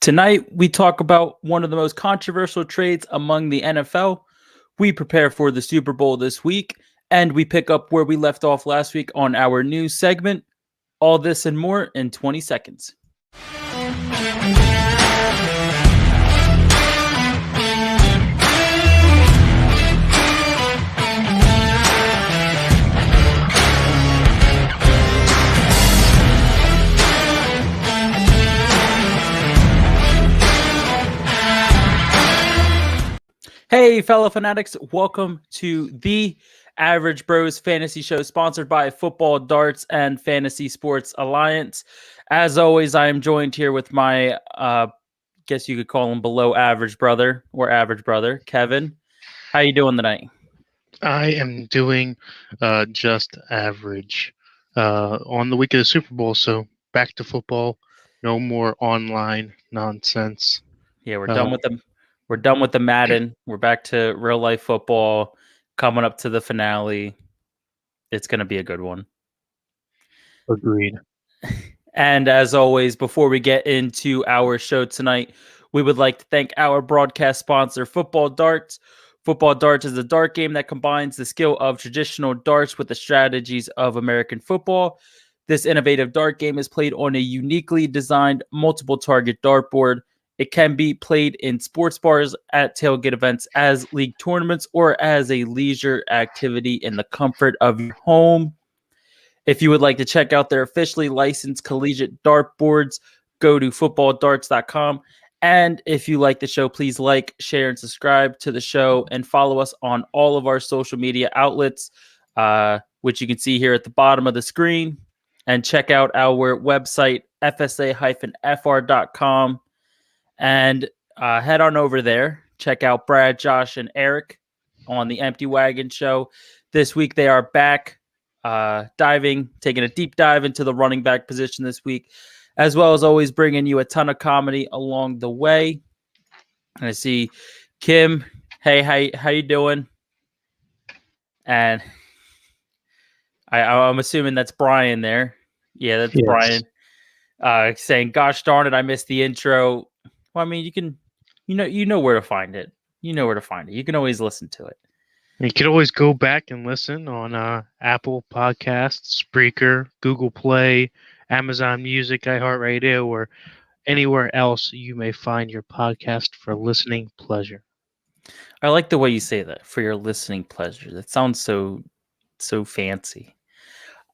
Tonight, we talk about one of the most controversial trades among the NFL. We prepare for the Super Bowl this week, and we pick up where we left off last week on our news segment. All this and more in 20 seconds. Hey, fellow fanatics, welcome to the Average Bros Fantasy Show, sponsored by Football, Darts, and Fantasy Sports Alliance. As always, I am joined here with my, guess you could call him below average brother, or average brother, Kevin. How you doing tonight? I am doing just average on the week of the Super Bowl, so back to football. No more online nonsense. Yeah, we're done with them. We're done with the Madden. We're back to real life football. Coming up to the finale. It's going to be a good one. Agreed. And as always, before we get into our show tonight, we would like to thank our broadcast sponsor, Football Darts. Football Darts is a dart game that combines the skill of traditional darts with the strategies of American football. This innovative dart game is played on a uniquely designed multiple target dartboard. It can be played in sports bars, at tailgate events, as league tournaments, or as a leisure activity in the comfort of your home. If you would like to check out their officially licensed collegiate dartboards, go to footballdarts.com. And if you like the show, please like, share, and subscribe to the show, and follow us on all of our social media outlets, which you can see here at the bottom of the screen. And check out our website, FSA-FR.com. And head on over there. Check out Brad, Josh, and Eric on the Empty Wagon Show. This week they are back taking a deep dive into the running back position this week, as well as always bringing you a ton of comedy along the way. And I see Kim. Hey, how you doing? And I'm assuming that's Brian there. Yeah, that's yes. Brian. Saying, "Gosh darn it, I missed the intro." Well, I mean, you can, you know where to find it. You know where to find it. You can always listen to it. You can always go back and listen on Apple Podcasts, Spreaker, Google Play, Amazon Music, iHeartRadio, or anywhere else you may find your podcast for listening pleasure. I like the way you say that, for your listening pleasure. That sounds so fancy.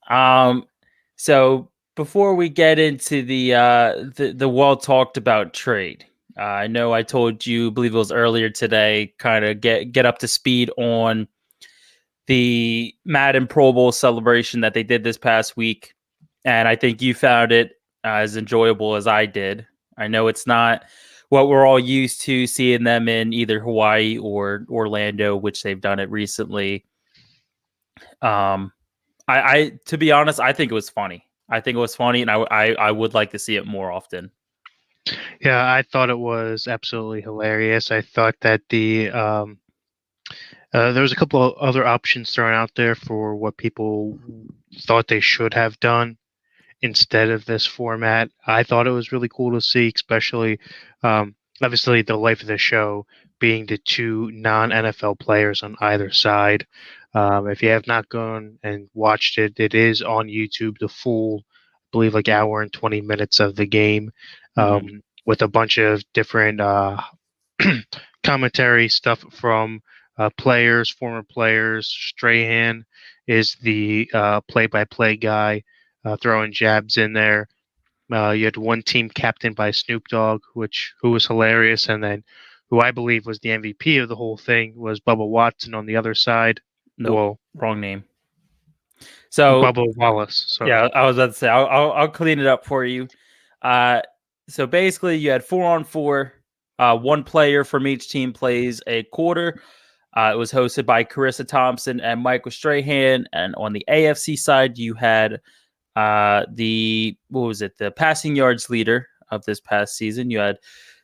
So before we get into the well talked about trade, I know I told you, I believe it was earlier today, kind of get up to speed on the Madden Pro Bowl celebration that they did this past week. And I think you found it as enjoyable as I did. I know it's not what we're all used to seeing them in either Hawaii or Orlando, which they've done it recently. I to be honest, I think it was funny. And I would like to see it more often. Yeah, I thought it was absolutely hilarious. I thought that there was a couple of other options thrown out there for what people thought they should have done instead of this format. I thought it was really cool to see, especially obviously the life of the show being the two non-NFL players on either side. If you have not gone and watched it, it is on YouTube, the full, I believe, like hour and 20 minutes of the game. With a bunch of different commentary stuff from players, former players. Strahan is the play-by-play guy, throwing jabs in there. You had one team captained by Snoop Dogg, who was hilarious, and then who I believe was the MVP of the whole thing was Bubba Watson on the other side. No, nope, wrong name. So Bubba Wallace. Sorry. Yeah, I was about to say I'll clean it up for you. So basically, you had 4-on-4. One player from each team plays a quarter. It was hosted by Carissa Thompson and Michael Strahan. And on the AFC side, you had the passing yards leader of this past season. You had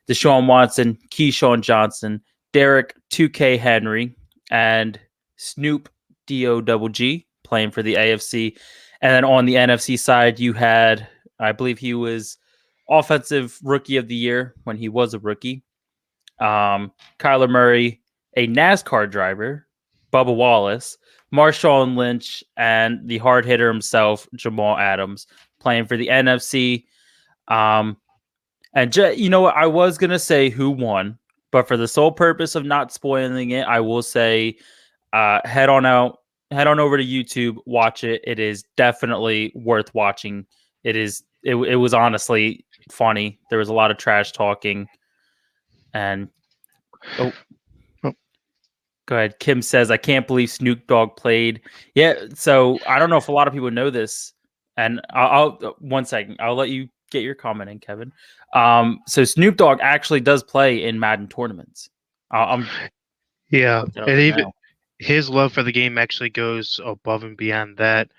Deshaun Watson, Keyshawn Johnson, Derek 2K Henry, and Snoop D-O-G playing for the AFC. And then on the NFC side, you had, I believe he was Offensive Rookie of the Year when he was a rookie. Kyler Murray, a NASCAR driver, Bubba Wallace, Marshawn Lynch, and the hard hitter himself, Jamal Adams, playing for the NFC. You know what? I was gonna say who won, but for the sole purpose of not spoiling it, I will say, head on over to YouTube, watch it. It is definitely worth watching. It was honestly funny. There was a lot of trash talking, and oh, Oh. go ahead. Kim says, I can't believe Snoop Dogg played. Yeah, so I don't know if a lot of people know this. And I'll 1 second. I'll let you get your comment in, Kevin. So Snoop Dogg actually does play in Madden tournaments. I'm Yeah, looking up and right even now. his love for the game actually goes above and beyond that.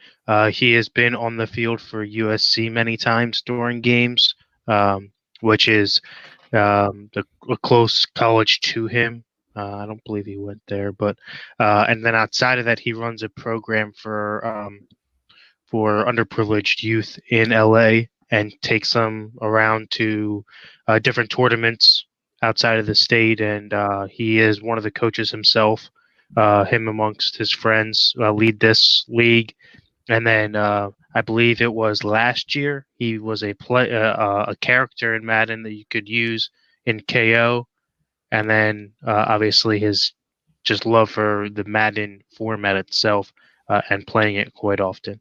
He has been on the field for USC many times during games, um, which is a close college to him. I don't believe he went there, but and then outside of that, he runs a program for underprivileged youth in LA and takes them around to different tournaments outside of the state. And he is one of the coaches himself. Him amongst his friends lead this league. And then I believe it was last year he was a character in Madden that you could use in KO. And then obviously his just love for the Madden format itself and playing it quite often.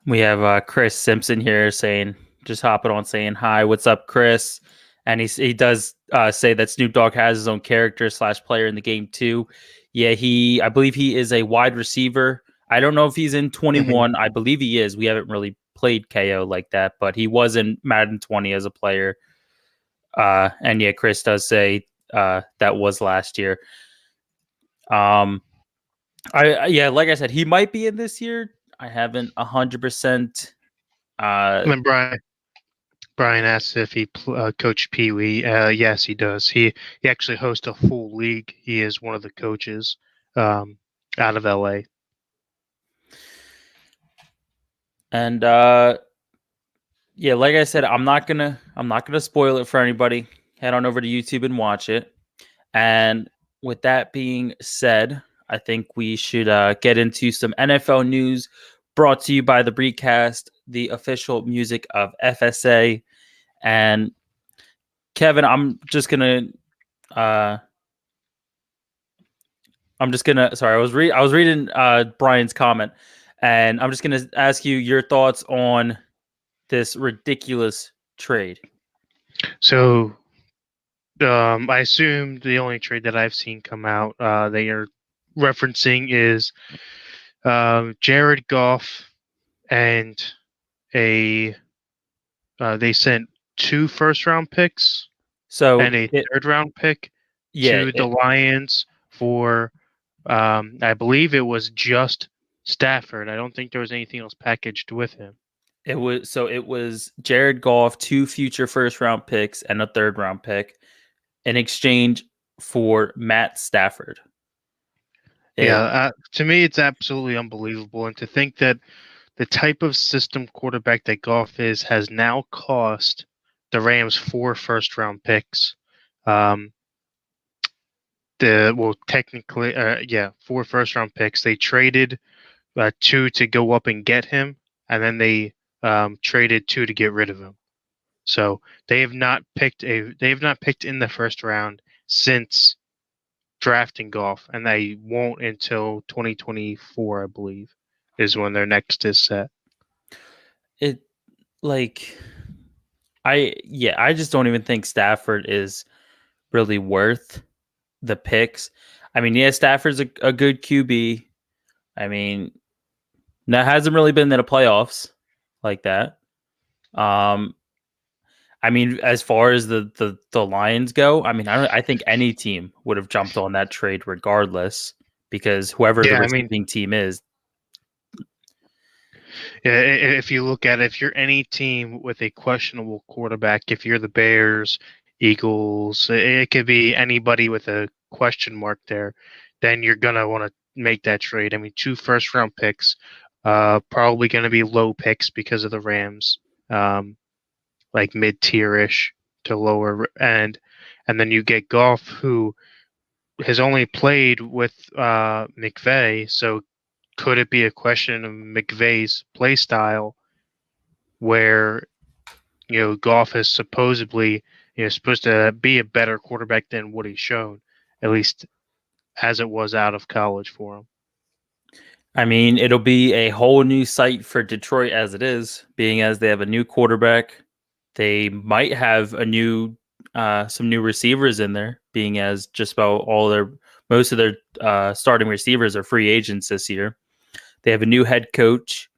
We have Chris Simpson here saying, just hopping on saying hi. What's up, Chris? And he does say that Snoop Dogg has his own character / player in the game too. Yeah, I believe he is a wide receiver. I don't know if he's in Mhm. 21. I believe he is. We haven't really played KO like that, but he was in Madden 20 as a player. And yeah, Chris does say that was last year. Um, yeah, like I said, he might be in this year. I haven't 100%. And then Brian asks if he coached Pee Wee. Yes, he does. He actually hosts a full league. He is one of the coaches um, out of LA. And yeah, like I said, I'm not gonna spoil it for anybody. Head on over to YouTube and watch it. And with that being said, I think we should get into some NFL news brought to you by the Breedcast, the official music of FSA. And Kevin, uh I'm just gonna sorry, I was reading Brian's comment, and I'm just gonna ask you your thoughts on this ridiculous trade. So I assume the only trade that I've seen come out they are referencing is Jared Goff and a they sent 2 first-round picks So and a it third-round pick yeah, to the Lions for I believe it was just Stafford. I don't think there was anything else packaged with him. it was Jared Goff, 2 future first round picks and a third round pick in exchange for Matt Stafford. Yeah, It to me, it's absolutely unbelievable. And to think that the type of system quarterback that Goff is has now cost the Rams 4 first-round picks. Um, technically, yeah, 4 first-round picks. They traded 2 to go up and get him, and then they traded 2 to get rid of him. So they have not picked in the first round since drafting Goff, and they won't until 2024, I believe, is when their next is set. it like I just don't even think Stafford is really worth the picks. I mean, yeah, Stafford's a good QB. I mean, that hasn't really been in the playoffs like that. Um, I mean, as far as the Lions go, I mean, I think any team would have jumped on that trade regardless, because whoever the Yeah, I mean, receiving team is, if you look at it, if you're any team with a questionable quarterback, if you're the Bears, Eagles, it could be anybody with a question mark there, then you're gonna want to make that trade. I mean, 2 first-round picks, probably going to be low picks because of the Rams. Um, like mid-tier-ish to lower end. And then you get Goff, who has only played with McVay, so could it be a question of McVay's play style where Goff is supposedly supposed to be a better quarterback than what he's shown, at least as it was out of college for him. I mean, it'll be a whole new site for Detroit as it is, being as they have a new quarterback. They might have some new receivers in there, being as just about most of their starting receivers are free agents this year. They have a new head coach.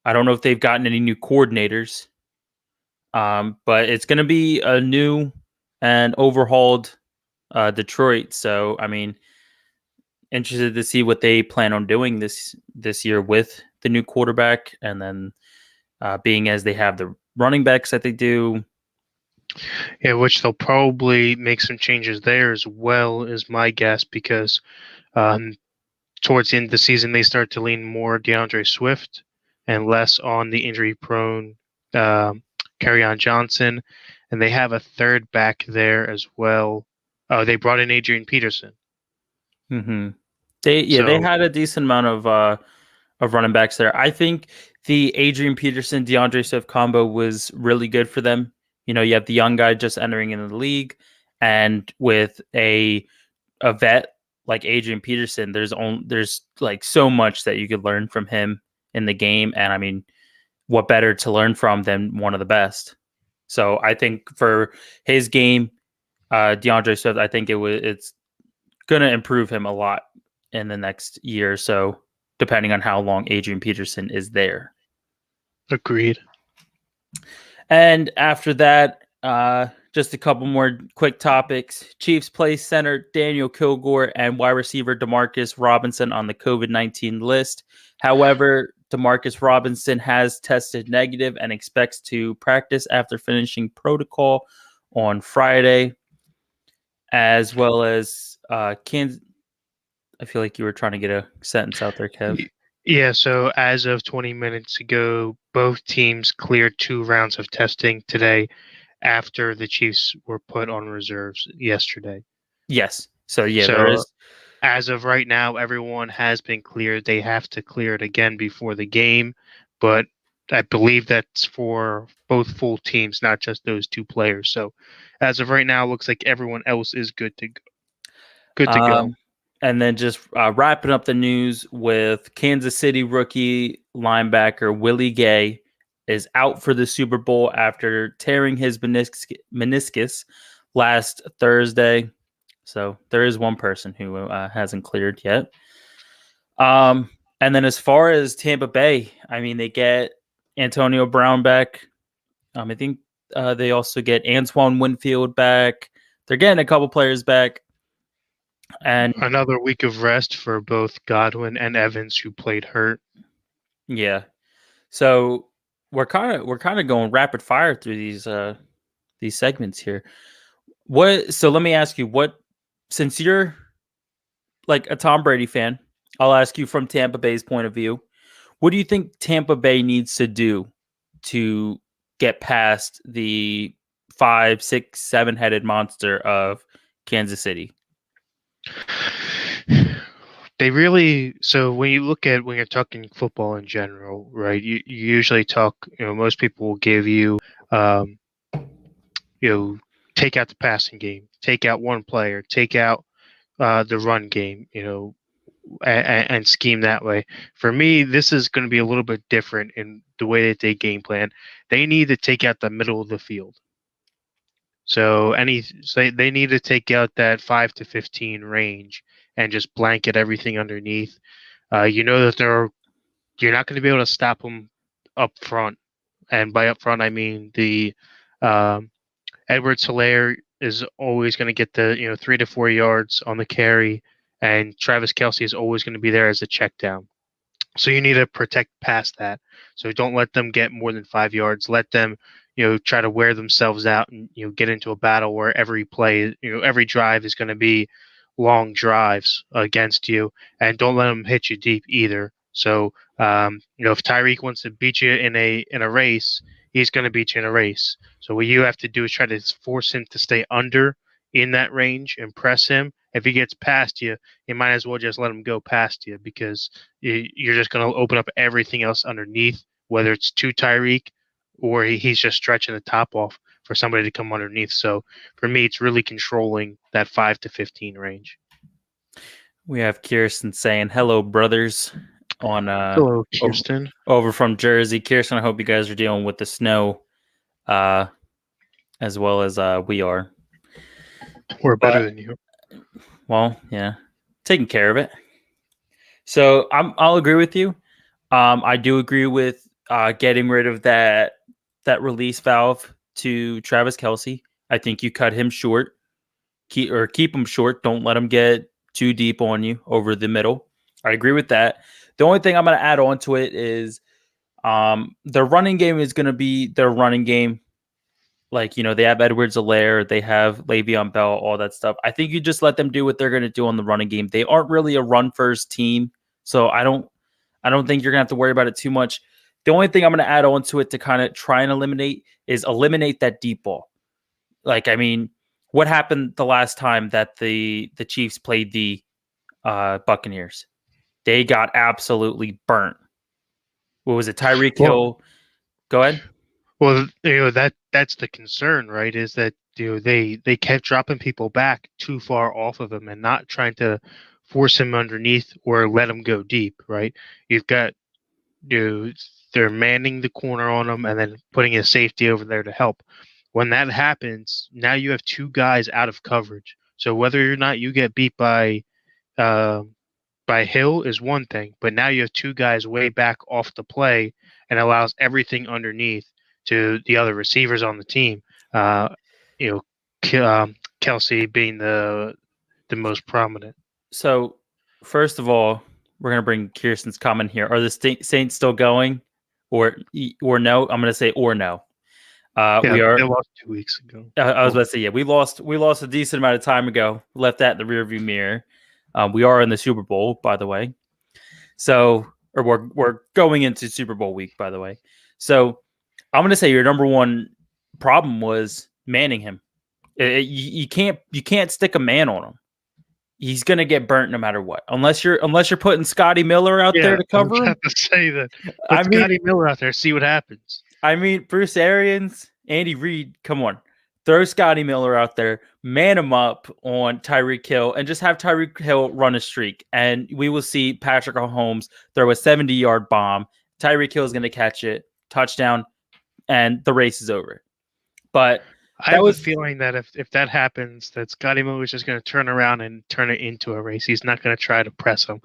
I don't know if they've gotten any new coordinators, but it's going to be a new and overhauled Detroit. So, I mean, interested to see what they plan on doing this year with the new quarterback, and then being as they have the running backs that they do. Yeah, which they'll probably make some changes there as well, is my guess, because um, towards the end of the season they start to lean more DeAndre Swift and less on the injury-prone Kerryon Johnson, and they have a third back there as well. Oh, they brought in Adrian Peterson. Mm-hmm. They So had a decent amount of running backs there. I think the Adrian Peterson DeAndre Swift combo was really good for them. You have the young guy just entering into the league, and with a vet like Adrian Peterson, there's like so much that you could learn from him in the game. And I mean, what better to learn from than one of the best? So I think for his game, DeAndre Swift, I think it's gonna improve him a lot in the next year or so, depending on how long Adrian Peterson is there. agreed. And after that, just a couple more quick topics. Chiefs play center Daniel Kilgore and wide receiver Demarcus Robinson on the COVID-19 list. However, Demarcus Robinson has tested negative and expects to practice after finishing protocol on Friday, as well as Kansas. I feel like you were trying to get a sentence out there, Kev. Yeah, so as of 20 minutes ago, both teams cleared 2 rounds of testing today after the Chiefs were put on reserves yesterday. Yes. So yeah, there So is. as of right now, everyone has been cleared. They have to clear it again before the game, but I believe that's for both full teams, not just those 2 players. So as of right now, it looks like everyone else is good to go. Good to go. And then just wrapping up the news with Kansas City rookie linebacker Willie Gay is out for the Super Bowl after tearing his meniscus last Thursday. So there is one person who hasn't cleared yet. And then as far as Tampa Bay, I mean, they get Antonio Brown back. I think they also get Antoine Winfield back. They're getting a couple players back. And Another week of rest for both Godwin and Evans, who played hurt. yeah, so we're kind of going rapid fire through these segments here. So let me ask you, since you're like a Tom Brady fan, I'll ask you from Tampa Bay's point of view. What do you think Tampa Bay needs to do to get past the 5, 6, 7-headed monster of Kansas City? They really, so when you're talking football in general, right? You usually talk, most people will give you, um, take out the passing game, take out one player, take out the run game, and scheme that way. For me, this is going to be a little bit different in the way that they game plan. They need to take out the middle of the field. So they need to take out that 5 to 15 range and just blanket everything underneath. You know that you're not going to be able to stop them up front, and by up front I mean the um, Edwards-Helaire is always going to get the 3 to 4 yards on the carry, and Travis Kelce is always going to be there as a check down. So you need to protect past that. So don't let them get more than 5 yards. Let them, try to wear themselves out and get into a battle where every play, every drive is going to be long drives against you, and don't let them hit you deep either. So if Tyreek wants to beat you in a race, he's going to beat you in a race. So what you have to do is try to force him to stay under in that range and press him. If he gets past you, you might as well just let him go past you because you're just going to open up everything else underneath, whether it's to Tyreek or he's just stretching the top off for somebody to come underneath. So for me, it's really controlling that 5 to 15 range. We have Kirsten saying, "Hello, brothers," on Hello, Kirsten. over from Jersey. Kirsten, I hope you guys are dealing with the snow as well as we are. We're better than you. Well, yeah, taking care of it. So I'll agree with you. I do agree with getting rid of that release valve to Travis Kelce. I think you cut him short, keep him short. Don't let him get too deep on you over the middle. I agree with that. The only thing I'm going to add on to it is their running game is going to be their running game. Like, they have Edwards-Helaire, they have Le'Veon Bell, all that stuff. I think you just let them do what they're going to do on the running game. They aren't really a run-first team, so I don't think you're going to have to worry about it too much. The only thing I'm going to add on to it to kind of try and eliminate that deep ball. Like, I mean, what happened the last time that the Chiefs played the Buccaneers? They got absolutely burnt. What was it? Tyreek Hill. Go ahead. Well, that's the concern, right? Is that they kept dropping people back too far off of him and not trying to force him underneath or let him go deep, right? You've got they're manning the corner on him and then putting a safety over there to help. When that happens, now you have two guys out of coverage. So whether or not you get beat by Hill is one thing, but now you have two guys way back off the play and allows everything underneath to the other receivers on the team. Kelce being the most prominent. So, first of all, we're going to bring Kirsten's comment here. Are the Saints still going, or no? I'm going to say or no. We are. They lost 2 weeks ago. I was about to say, yeah, we lost a decent amount of time ago. Left that in the rearview mirror. We are in the Super Bowl, by the way. So, or we're going into Super Bowl week, by the way. So, I'm going to say your number one problem was manning him. You can't stick a man on him. He's going to get burnt no matter what, unless you're putting Scotty Miller out there to cover him. I have to say that. Put Scotty Miller out there, see what happens. I mean, Bruce Arians, Andy Reid, come on. Throw Scotty Miller out there, man him up on Tyreek Hill, and just have Tyreek Hill run a streak. And we will see Patrick Mahomes throw a 70-yard bomb. Tyreek Hill is going to catch it, touchdown, and the race is over. But I have a feeling that if that happens, that Scotty Miller is just going to turn around and turn it into a race. He's not going to try to press him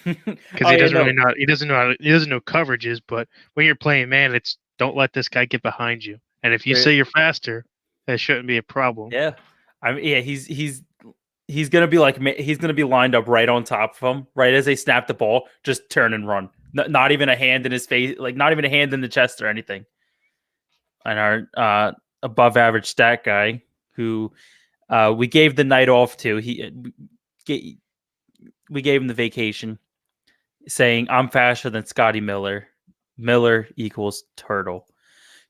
because he doesn't know. He doesn't know coverages. But when you're playing man, it's don't let this guy get behind you. And if you say you're faster, that shouldn't be a problem. Yeah, I mean, yeah, he's going to be he's going to be lined up right on top of him, right as they snap the ball, just turn and run. Not even a hand in his face, like not even a hand in the chest or anything. And our above average stat guy who we gave the night off to, we gave him the vacation, saying I'm faster than Scotty Miller. Miller equals turtle.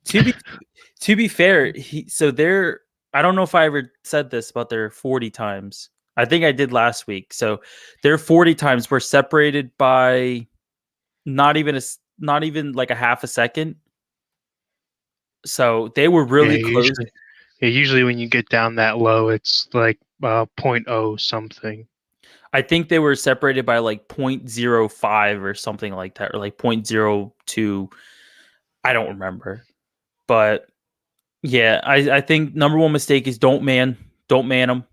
To be fair, I don't know if I ever said this about their 40 times. I think I did last week. So their 40 times were separated by not even like a half a second. So they were really close. Usually when you get down that low, it's like 0.0 something. I think they were separated by like 0.05 or something like that, or like 0.02. I don't remember. But yeah, I think number one mistake is don't man him,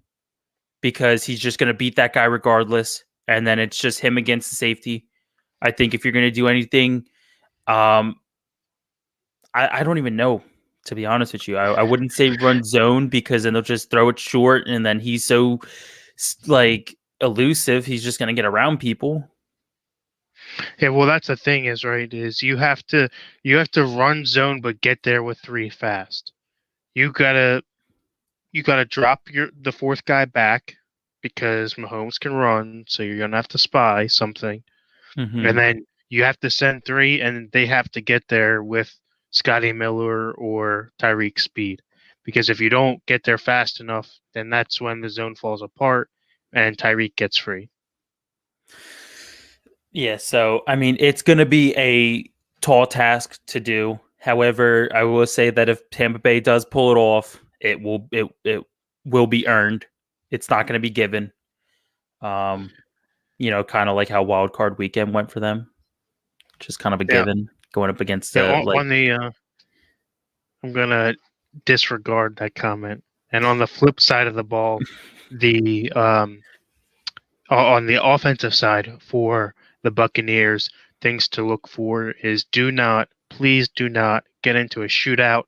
because he's just going to beat that guy regardless. And then it's just him against the safety. I think if you're going to do anything, I don't even know, to be honest with you. I wouldn't say run zone, because then they'll just throw it short, and then he's so like elusive, he's just going to get around people. Yeah, well, that's the thing is you have to run zone but get there with 3 fast. You gotta drop the fourth guy back because Mahomes can run, so you're gonna have to spy something, and then you have to send 3, and they have to get there with Scotty Miller or Tyreek speed. Because if you don't get there fast enough, then that's when the zone falls apart and Tyreek gets free. Yeah, so I mean, it's going to be a tall task to do. However, I will say that if Tampa Bay does pull it off, it will be earned. It's not going to be given. Um, kind of like how Wild Card Weekend went for them, just kind of a Yeah. given going up against Yeah. the On, like. on the, I'm going to disregard that comment. And on the flip side of the ball, the, on the offensive side for the Buccaneers, things to look for is please do not get into a shootout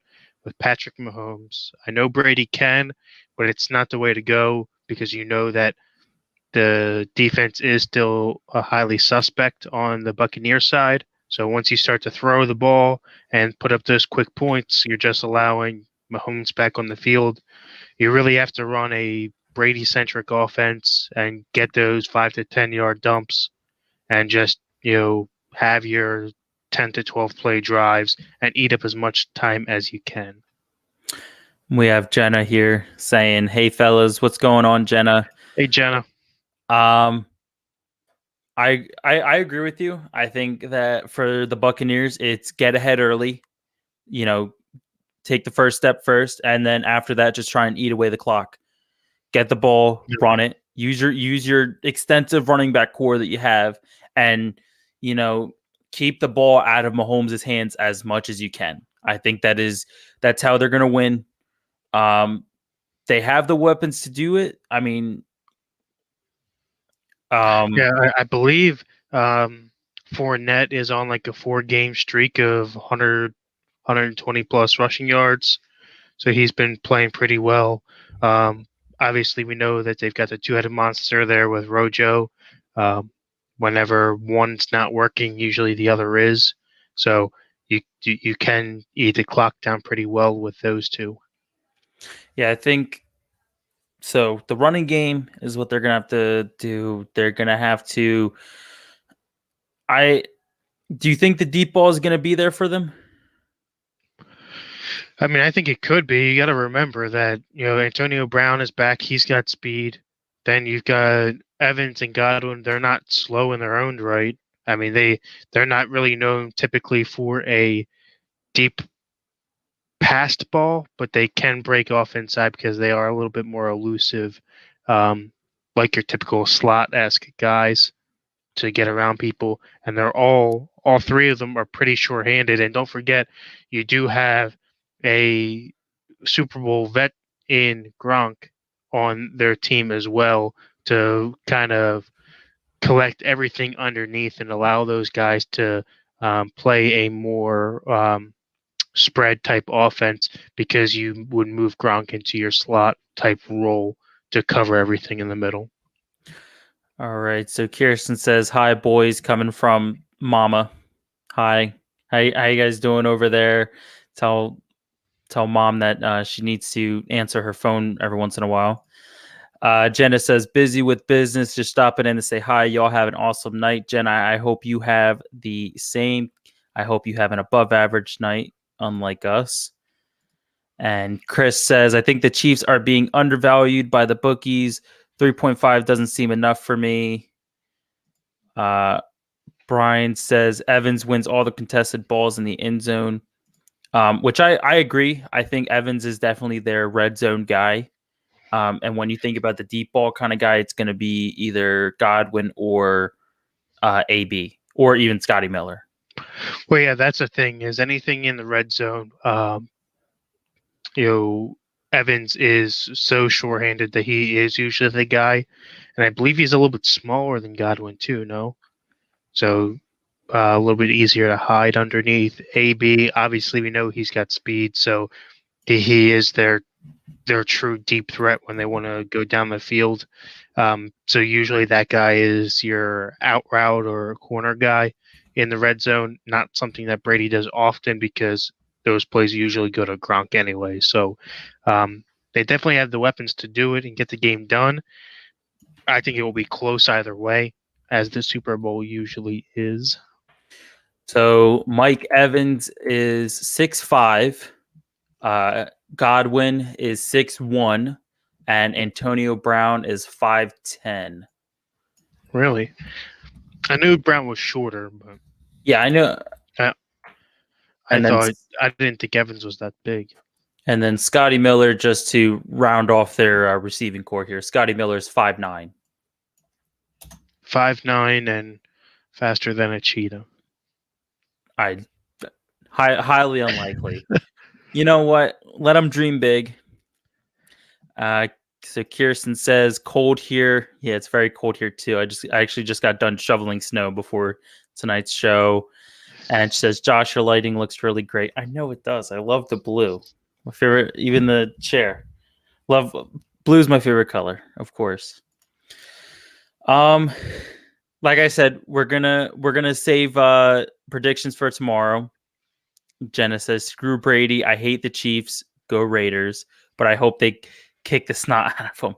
with Patrick Mahomes. I know Brady can, but it's not the way to go because you know that the defense is still a highly suspect on the Buccaneer side. So once you start to throw the ball and put up those quick points, you're just allowing Mahomes back on the field. You really have to run a Brady centric offense and get those 5 to 10 yard dumps and just, have your 10 to 12 play drives and eat up as much time as you can. We have Jenna here saying, "Hey fellas, what's going on, Jenna?" Hey, Jenna. Um, I agree with you. I think that for the Buccaneers, it's get ahead early. You know, take the first step first, and then after that, just try and eat away the clock. Get the ball, run it. Use your extensive running back core that you have, and you know keep the ball out of Mahomes' hands as much as you can. I think that's how they're going to win. Um, they have the weapons to do it. I mean, Yeah, I believe Fournette is on like a 4 game streak of 120 plus rushing yards. So he's been playing pretty well. Um, Obviously, we know that they've got the two-headed monster there with Rojo. Um, Whenever one's not working, usually the other is. So you can eat the clock down pretty well with those two. yeah, I think so. The running game is what they're gonna have to do. They're gonna have to. I Do you think the deep ball is gonna be there for them? I mean, I think it could be. You got to remember that Antonio Brown is back. He's got speed. Then you've got Evans and Godwin. They're not slow in their own right. I mean, they're not really known typically for a deep passed ball, but they can break off inside because they are a little bit more elusive, like your typical slot esque guys to get around people. And they're all three of them are pretty sure handed. And don't forget, you do have a Super Bowl vet in Gronk on their team as well to kind of collect everything underneath and allow those guys to play a more spread type offense because you would move Gronk into your slot type role to cover everything in the middle. All right. So Kirsten says, "Hi, boys, coming from Mama. Hi. How you guys doing over there? Tell tell mom that she needs to answer her phone every once in a while." Jenna says, "Busy with business, just stopping in to say hi. Y'all have an awesome night." Jenna, I hope you have the same. I hope you have an above average night, unlike us. And Chris says, "I think the Chiefs are being undervalued by the bookies. 3.5 doesn't seem enough for me." Uh, Brian says, "Evans wins all the contested balls in the end zone," which I agree. I think Evans is definitely their red zone guy. And when you think about the deep ball kind of guy, it's going to be either Godwin or AB or even Scotty Miller. Well, yeah, that's the thing is anything in the red zone, you know, Evans is so sure-handed that he is usually the guy, and I believe he's a little bit smaller than Godwin too. No, so a little bit easier to hide underneath. AB, obviously, we know he's got speed, so he is their true deep threat when they want to go down the field. So usually that guy is your out route or corner guy in the red zone. Not something that Brady does often because those plays usually go to Gronk anyway. So they definitely have the weapons to do it and get the game done. I think it will be close either way, as the Super Bowl usually is. So Mike Evans is 6'5". Godwin is 6'1", and Antonio Brown is 5'10". Really? I knew Brown was shorter, but Yeah, I know. I, I And then thought I didn't think Evans was that big. and then Scotty Miller, just to round off their receiving core here. Scotty Miller is 5'9". 5'9" and faster than a cheetah. I highly unlikely. You know what? Let him dream big. So Kirsten says cold here. Yeah, it's very cold here too. I actually just got done shoveling snow before tonight's show. And she says, Josh, your lighting looks really great. I know it does. I love the blue. My favorite, even the chair. Love blue's my favorite color, of course. Like I said, we're gonna save predictions for tomorrow. Jenna says, screw Brady. I hate the Chiefs. Go Raiders. But I hope they kick the snot out of them.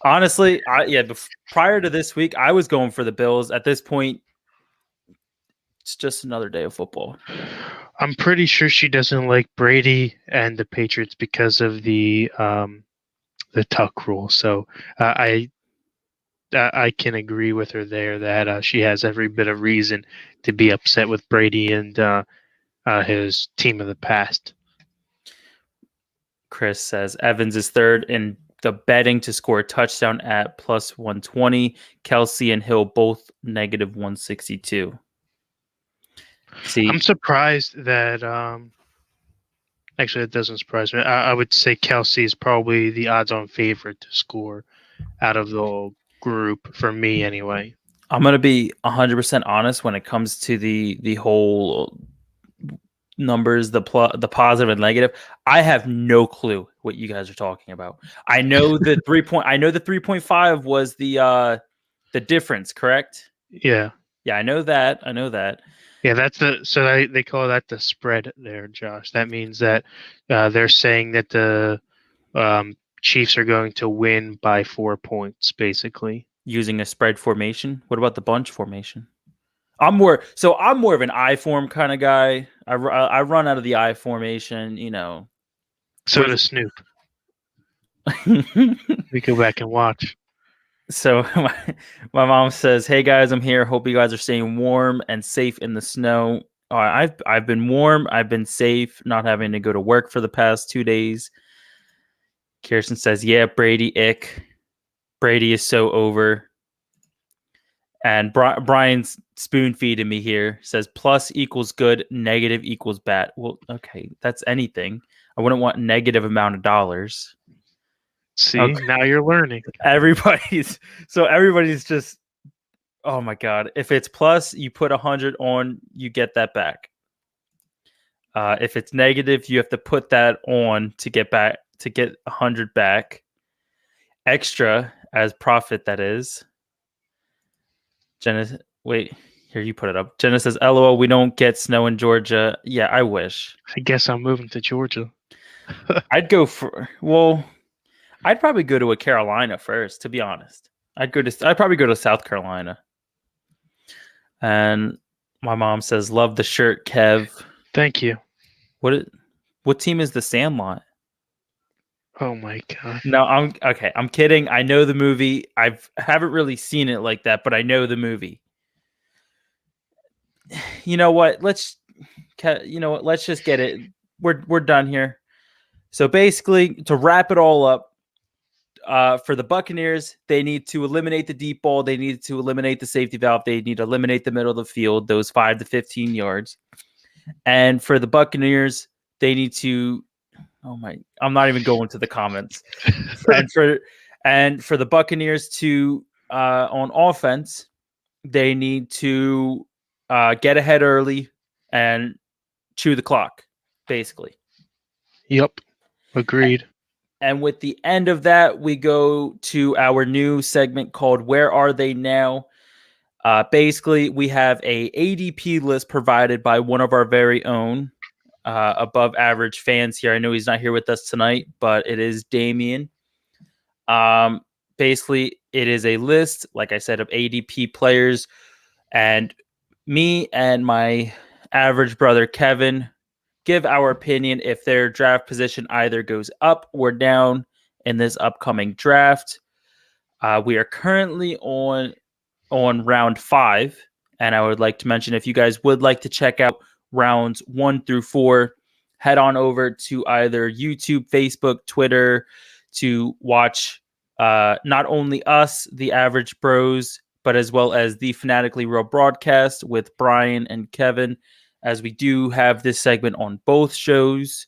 Honestly, prior to this week, I was going for the Bills. At this point, it's just another day of football. I'm pretty sure she doesn't like Brady and the Patriots because of the tuck rule. So I can agree with her there that she has every bit of reason to be upset with Brady and his team of the past. Chris says Evans is third in the betting to score a touchdown at plus 120. Kelsey and Hill both negative 162. See, I'm surprised that actually it doesn't surprise me. I would say Kelsey is probably the odds-on favorite to score out of the whole group for me anyway. I'm gonna be 100% honest when it comes to the whole numbers, the positive and negative. I have no clue what you guys are talking about. I know the 3.5 was the difference, correct? Yeah. Yeah, I know that. Yeah, they call that the spread there, Josh. That means that they're saying that the Chiefs are going to win by 4 points, basically. Using a spread formation. What about the bunch formation? I'm more of an I form kind of guy. I run out of the I formation, So does Snoop. We go back and watch. So my mom says, "Hey guys, I'm here. Hope you guys are staying warm and safe in the snow. I've been warm. I've been safe, not having to go to work for the past 2 days." Kirsten says, "Yeah, Brady ick. Brady is so over." And Brian's spoon feeding me here says plus equals good, negative equals bad. Well, okay, that's anything. I wouldn't want negative amount of dollars. See, Okay. now you're learning. Everybody's just, oh my god. If it's plus, you put 100 on, you get that back. If it's negative, you have to put that on to get 100 back. Extra as profit, that is. Jenna, wait, here, you put it up. Jenna says, LOL, we don't get snow in Georgia. Yeah, I wish. I guess I'm moving to Georgia. I'd probably go to a Carolina first, to be honest. I'd probably go to South Carolina. And my mom says, love the shirt, Kev. Thank you. What team is the Sandlot? Oh my god. No, I'm kidding. I know the movie. Haven't really seen it like that, but I know the movie. You know what? Let's just get it. We're done here. So basically, to wrap it all up, for the Buccaneers, they need to eliminate the deep ball. They need to eliminate the safety valve. They need to eliminate the middle of the field, those 5 to 15 yards. And for the Buccaneers, they need to. I'm not even going to the comments. and for the Buccaneers to on offense, they need to get ahead early and chew the clock, basically. Yep. Agreed. And with the end of that, we go to our new segment called Where Are They Now? Basically, we have a ADP list provided by one of our very own above average fans here. I know he's not here with us tonight, but it is Damien. Basically, it is a list, like I said, of ADP players. And me and my average brother Kevin give our opinion if their draft position either goes up or down in this upcoming draft. We are currently on round 5, and I would like to mention if you guys would like to check out rounds 1 through 4, head on over to either YouTube, Facebook, Twitter to watch not only us, the Average Bros, but as well as the Fanatically Real broadcast with Brian and Kevin, as we do have this segment on both shows.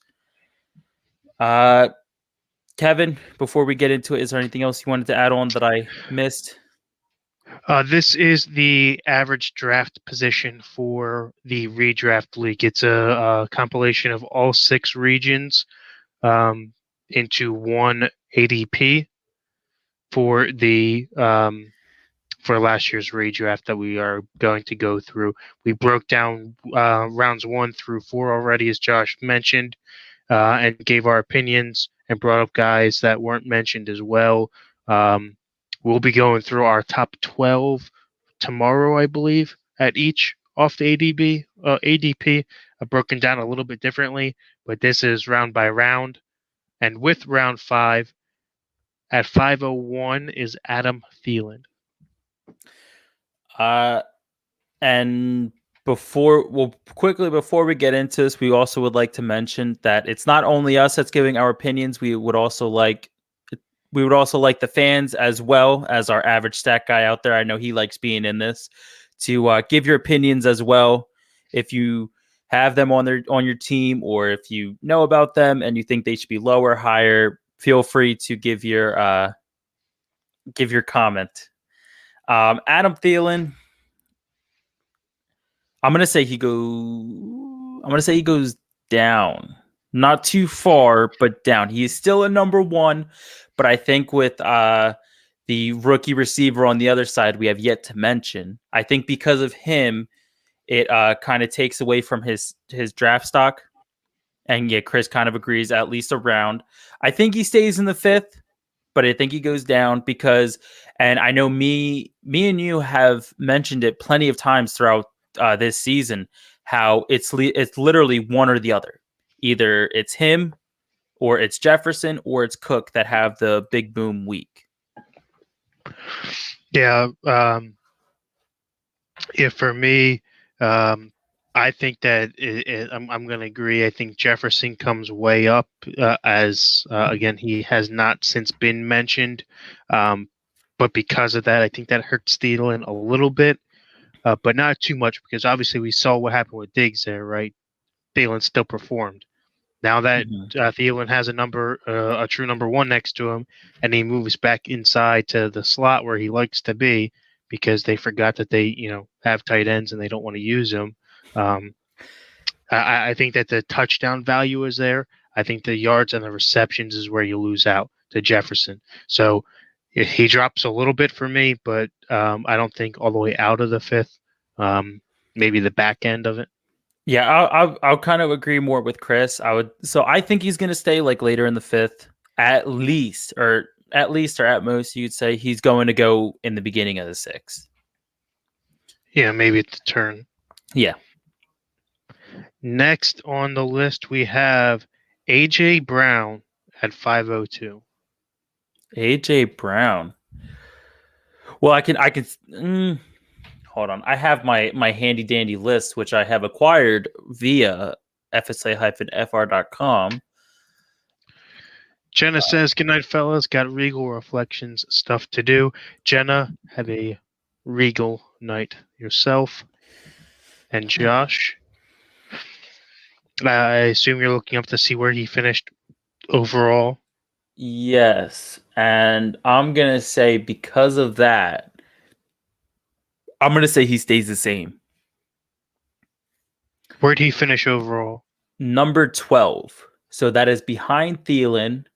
Kevin, before we get into it, is there anything else you wanted to add on that I missed? This is the average draft position for the redraft league. It's a compilation of all 6 regions into one ADP for the for last year's redraft that we are going to go through. We broke down rounds 1 through 4 already, as Josh mentioned, and gave our opinions and brought up guys that weren't mentioned as well. We'll be going through our top 12 tomorrow, I believe, at each off the ADP, broken down a little bit differently, but this is round by round. And with round 5, at 501 is Adam Thielen. And before we get into this, we also would like to mention that it's not only us that's giving our opinions. We would also like the fans as well as our average stat guy out there. I know he likes being in this to give your opinions as well. If you have them on your team, or if you know about them and you think they should be lower, higher, feel free to give your comment. Adam Thielen, I'm gonna say he goes down. Not too far, but down. He is still a number 1, but I think with the rookie receiver on the other side we have yet to mention, I think because of him, it kind of takes away from his draft stock. And yeah, Chris kind of agrees, at least a round. I think he stays in the 5th, but I think he goes down because, and I know me and you have mentioned it plenty of times throughout this season, how it's literally one or the other. Either it's him, or it's Jefferson, or it's Cook that have the big boom week. Yeah, for me, I think that I'm going to agree. I think Jefferson comes way up as again, he has not since been mentioned, but because of that, I think that hurts Thielen a little bit, but not too much, because obviously we saw what happened with Diggs there, right? Thielen still performed. Now that Thielen has a true number 1 next to him, and he moves back inside to the slot where he likes to be, because they forgot that they have tight ends and they don't want to use them. I think that the touchdown value is there. I think the yards and the receptions is where you lose out to Jefferson. So he drops a little bit for me, but I don't think all the way out of the 5th. Maybe the back end of it. Yeah, I'll kind of agree more with Chris. I think he's going to stay like later in the 5th, at least, or at most you'd say he's going to go in the beginning of the 6th. Yeah, maybe at the turn. Yeah. Next on the list we have AJ Brown at 502. AJ Brown. Well, I can hold on. I have my handy dandy list, which I have acquired via FSA-FR.com. Jenna says, "Good night, fellas. Got Regal Reflections stuff to do." Jenna, have a Regal night yourself. And Josh, I assume you're looking up to see where he finished overall. Yes, and I'm gonna say because of that, I'm gonna say he stays the same. Where'd he finish overall? Number 12. So that is behind Thielen.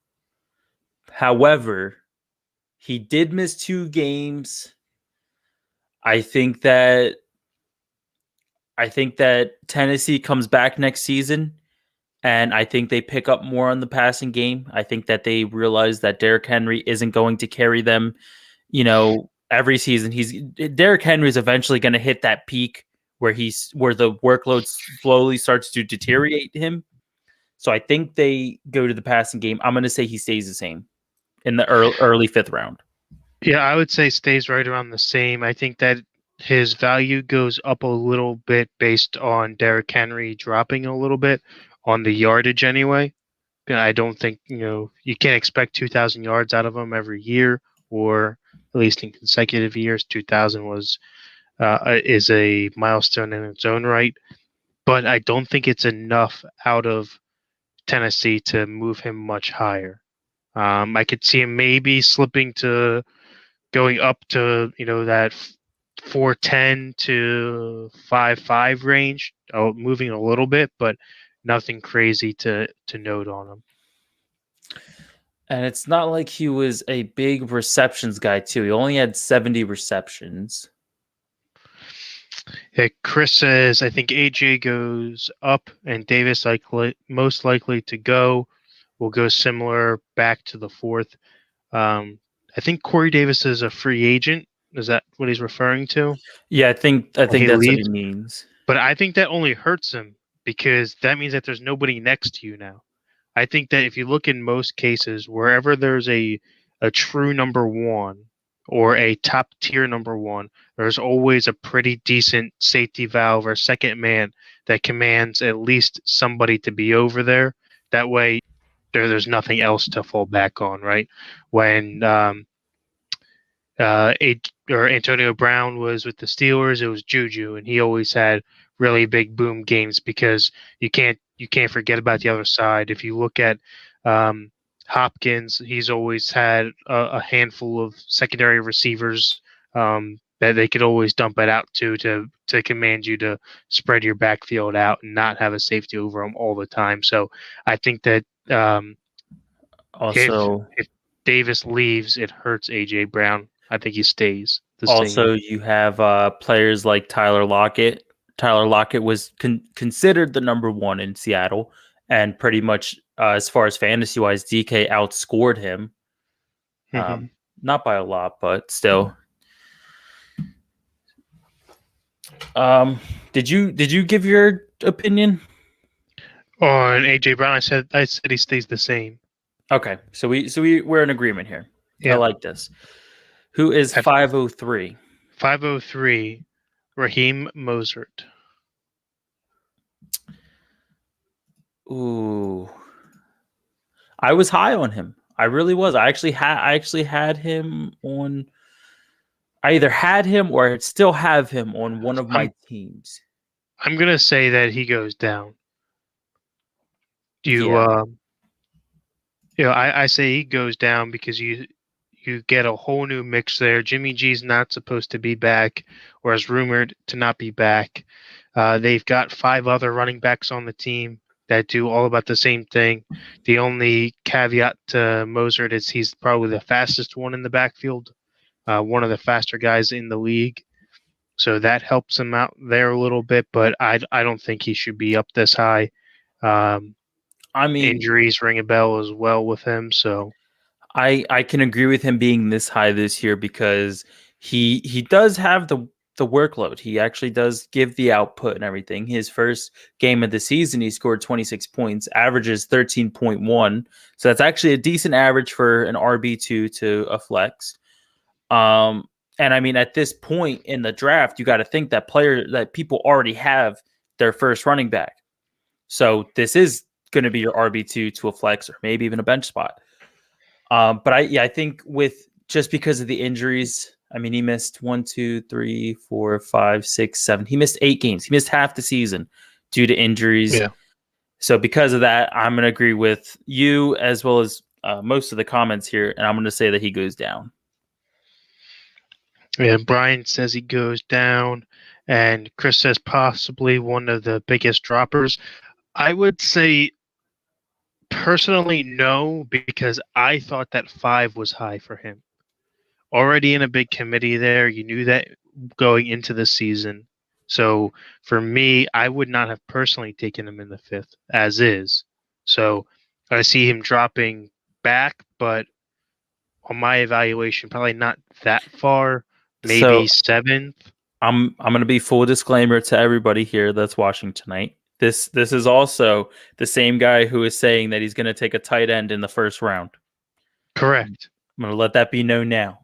However, he did miss 2 games. I think that Tennessee comes back next season, and I think they pick up more on the passing game. I think that they realize that Derrick Henry isn't going to carry them, every season. Derrick Henry is eventually going to hit that peak where the workload slowly starts to deteriorate him. So I think they go to the passing game. I'm going to say he stays the same in the early fifth round. Yeah, I would say stays right around the same. I think that his value goes up a little bit based on Derrick Henry dropping a little bit on the yardage anyway. I don't think, you can't expect 2,000 yards out of him every year, or at least in consecutive years. 2,000 is a milestone in its own right, but I don't think it's enough out of Tennessee to move him much higher. I could see him maybe slipping to going up to that 410 to 5.5 range, moving a little bit, but nothing crazy to note on him. And it's not like he was a big receptions guy, too. He only had 70 receptions. Yeah, Chris says, I think AJ goes up and Davis most likely to go. Will go similar back to the fourth. I think Corey Davis is a free agent. Is that what he's referring to? Yeah, I think He that's what he leaves. means. But I think that only hurts him because that means that there's nobody next to you now. I think that if you look in most cases, wherever there's a true number one or a top tier number one, there's always a pretty decent safety valve or second man that commands at least somebody to be over there. That way, there's nothing else to fall back on, right? When Antonio Brown was with the Steelers, it was Juju, and he always had really big boom games because you can't forget about the other side. If you look at Hopkins, he's always had a handful of secondary receivers that they could always dump it out to command you to spread your backfield out and not have a safety over them all the time. So I think that Also, if Davis leaves, it hurts AJ Brown. I think he stays the also same. you have players like Tyler Lockett. Tyler Lockett was considered the number one in Seattle, and pretty much as far as fantasy wise, DK outscored him. Mm-hmm. Not by a lot, but still. Did you give your opinion? On AJ Brown, I said he stays the same. Okay, so we're in agreement here. I Yeah. like this. Who is 503? 503, Raheem Mostert. Ooh, I was high on him. I really was. I actually had him on. I either had him or I still have him on one of my I'm teams. I'm gonna say that he goes down. You Yeah, I say he goes down because you get a whole new mix there. Jimmy G's not supposed to be back, or is rumored to not be back. They've got 5 other running backs on the team that do all about the same thing. The only caveat to Mostert is he's probably the fastest one in the backfield, one of the faster guys in the league. So that helps him out there a little bit, but I don't think he should be up this high. Um, I mean, Injuries ring a bell as well with him. So I can agree with him being this high this year because he does have the workload. He actually does give the output and everything. His first game of the season, he scored 26 points, averages 13.1. So that's actually a decent average for an RB2 to a flex. And I mean, at this point in the draft, you got to think that people already have their first running back. So this is going to be your RB2 to a flex or maybe even a bench spot. But I think with just because of the injuries, I mean, he missed 1, 2, 3, 4, 5, 6, 7. He missed 8 games. He missed half the season due to injuries. yeah, So because of that, I'm going to agree with you as well as most of the comments here, and I'm going to say that he goes down. yeah. Brian says he goes down, and Chris says possibly one of the biggest droppers. I would say personally no, because I thought that 5 was high for him. Already in a big committee there, you knew that going into the season. So for me, I would not have personally taken him in the 5th as is. So I see him dropping back, but on my evaluation, probably not that far, maybe So 7th. I'm going to be full disclaimer to everybody here that's watching tonight. This is also the same guy who is saying that he's going to take a tight end in the first round. Correct. I'm going to let that be known now.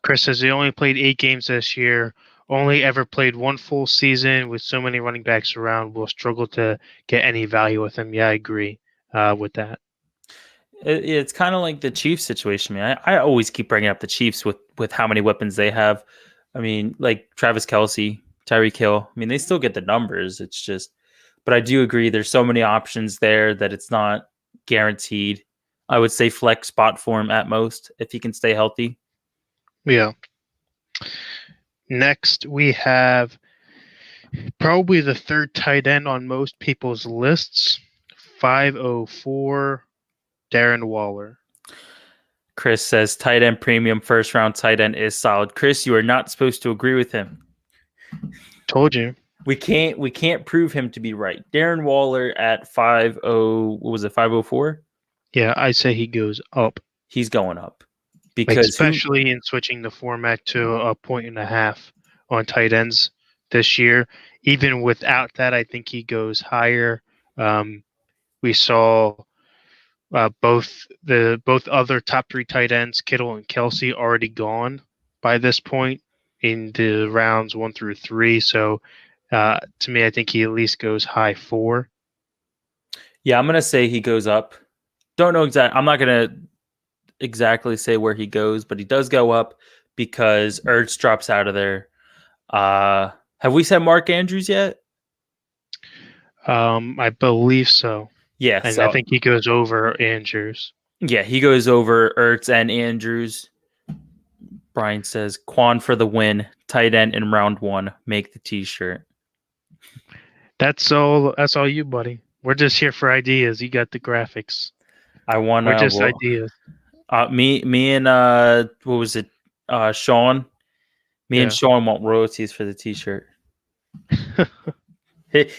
Chris says he only played 8 games this year, only ever played one full season with so many running backs around. Will struggle to get any value with him. Yeah, I agree with that. It's kind of like the Chiefs situation. I always keep bringing up the Chiefs with how many weapons they have. I mean, like Travis Kelce, Tyreek Hill. I mean, they still get the numbers. It's just, but I do agree. There's so many options there that it's not guaranteed. I would say flex spot for him at most if he can stay healthy. Yeah. Next, we have probably the third tight end on most people's lists, 504, Darren Waller. Chris says tight end premium first round tight end is solid. Chris, you are not supposed to agree with him. Told you. We can't prove him to be right. Darren Waller at 50, what was it, 504? Yeah, I say he goes up. He's going up. Like, Because especially in switching the format to a 1.5 on tight ends this year. Even without that, I think he goes higher. We saw both other top 3 tight ends, Kittle and Kelce, already gone by this point in the rounds 1 through 3. So to me, I think he at least goes high 4. yeah, I'm gonna say he goes up. Don't know exactly. I'm not gonna exactly say where he goes, but he does go up because Ertz drops out of there. Have we said Mark Andrews yet? I believe so. Yeah, And so I think he goes over Andrews. yeah, he goes over Ertz and Andrews. Brian says Quan for the win, tight end in round 1. Make the t-shirt. That's all you, buddy. We're just here for ideas. You got the graphics. I want We're just ideas. Me and what was it? Sean. Me and Sean want royalties for the t-shirt.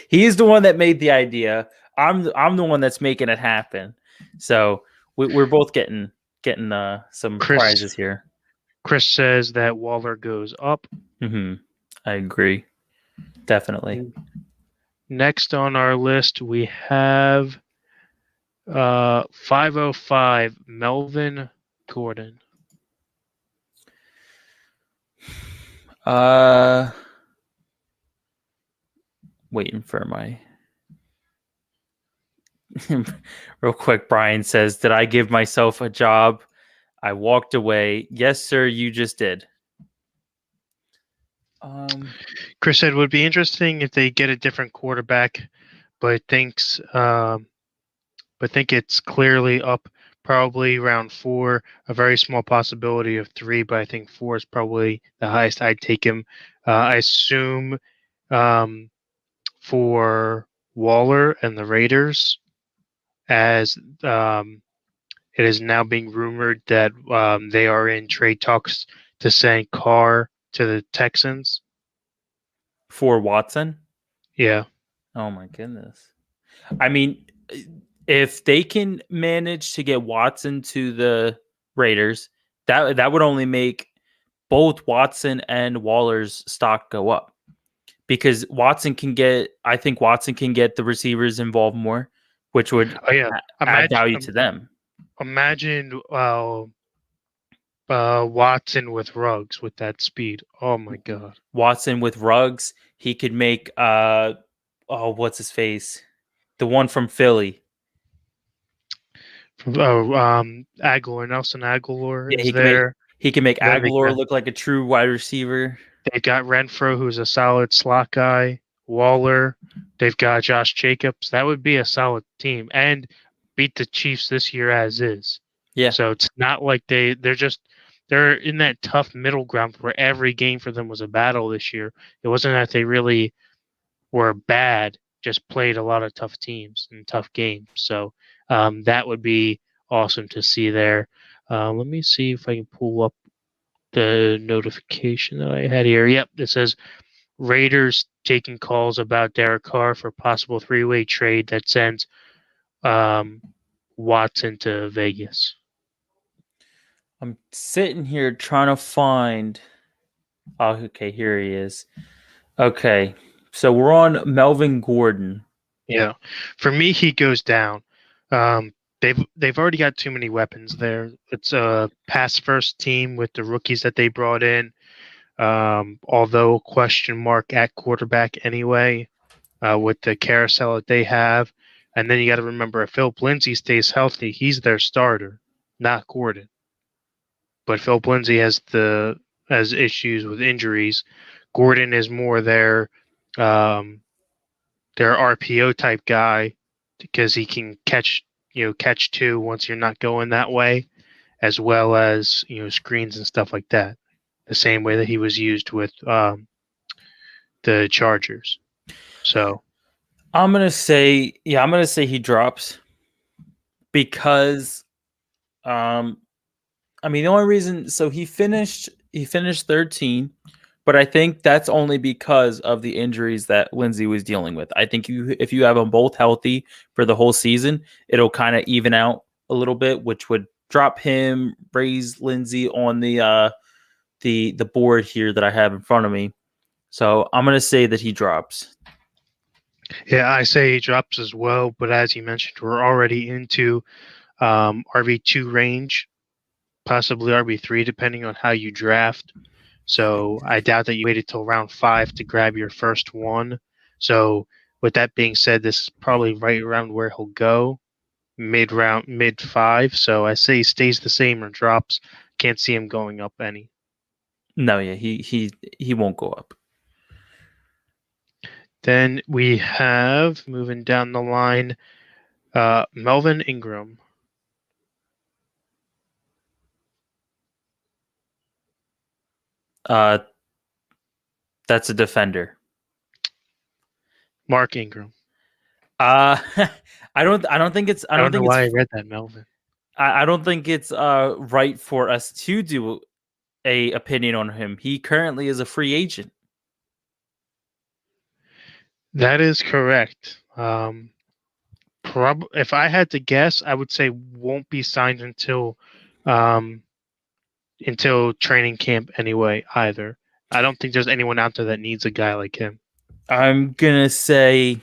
He's the one that made the idea. I'm the one that's making it happen. So we're both getting some prizes here. Chris says that Waller goes up. Mm-hmm. I agree. Definitely. Next on our list, we have 505, Melvin Gordon. Waiting for my real quick. Brian says, "Did I give myself a job? I walked away. Yes, sir. You just did." Chris said, "Would be interesting if they get a different quarterback, but think it's clearly up. Probably round 4. A very small possibility of 3, but I think 4 is probably the highest I'd take him. I assume for Waller and the Raiders, as it is now being rumored that they are in trade talks to send Carr to the Texans. For Watson? Yeah. Oh my goodness. I mean, if they can manage to get Watson to the Raiders, that would only make both Watson and Waller's stock go up. Because I think Watson can get the receivers involved more, which would add value to them. Imagine Watson with Ruggs with that speed. Oh my god. Watson with Ruggs, he could make what's his face? The one from Philly. Aguilar, Nelson Aguilar is there. He can make Aguilar look like a true wide receiver. They've got Renfro, who's a solid slot guy. Waller. They've got Josh Jacobs. That would be a solid team. And beat the Chiefs this year as is. Yeah. So it's not like they're in that tough middle ground where every game for them was a battle this year. It wasn't that they really were bad, just played a lot of tough teams and tough games. So that would be awesome to see there. Let me see if I can pull up the notification that I had here. Yep, it says Raiders taking calls about Derek Carr for possible 3-way trade that sends Watson to Vegas. I'm sitting here trying to find. Oh, okay, here he is. Okay, so we're on Melvin Gordon. Yeah, for me, he goes down. They've already got too many weapons there. It's a pass first team with the rookies that they brought in. Although question mark at quarterback anyway, with the carousel that they have, and then you got to remember if Philip Lindsay stays healthy, he's their starter, not Gordon. But Philip Lindsay has issues with injuries. Gordon is more um, their RPO type guy because he can catch two once you're not going that way, as well as screens and stuff like that. The same way that he was used with the Chargers. So I'm gonna say, I'm gonna say he drops because, I mean, the only reason, so he finished 13, but I think that's only because of the injuries that Lindsay was dealing with. I think if you have them both healthy for the whole season, it'll kind of even out a little bit, which would drop him, raise Lindsay on the board here that I have in front of me. So I'm gonna say that he drops. yeah, I say he drops as well. But as you mentioned, we're already into RB2 range, possibly RB3, depending on how you draft. So I doubt that you waited till round 5 to grab your first one. So with that being said, this is probably right around where he'll go, mid 5. So I say he stays the same or drops. Can't see him going up any. No, yeah, he won't go up. Then we have moving down the line, Melvin Ingram. Uh, that's a defender. Mark Ingram. Uh, I don't think it's. I I don't don't know think it's. why I read that, Melvin. I don't think it's right for us to do a opinion on him. He currently is a free agent. That is correct. If I had to guess, I would say won't be signed um, until training camp anyway. Either I don't think there's anyone out there that needs a guy like him. I'm gonna say.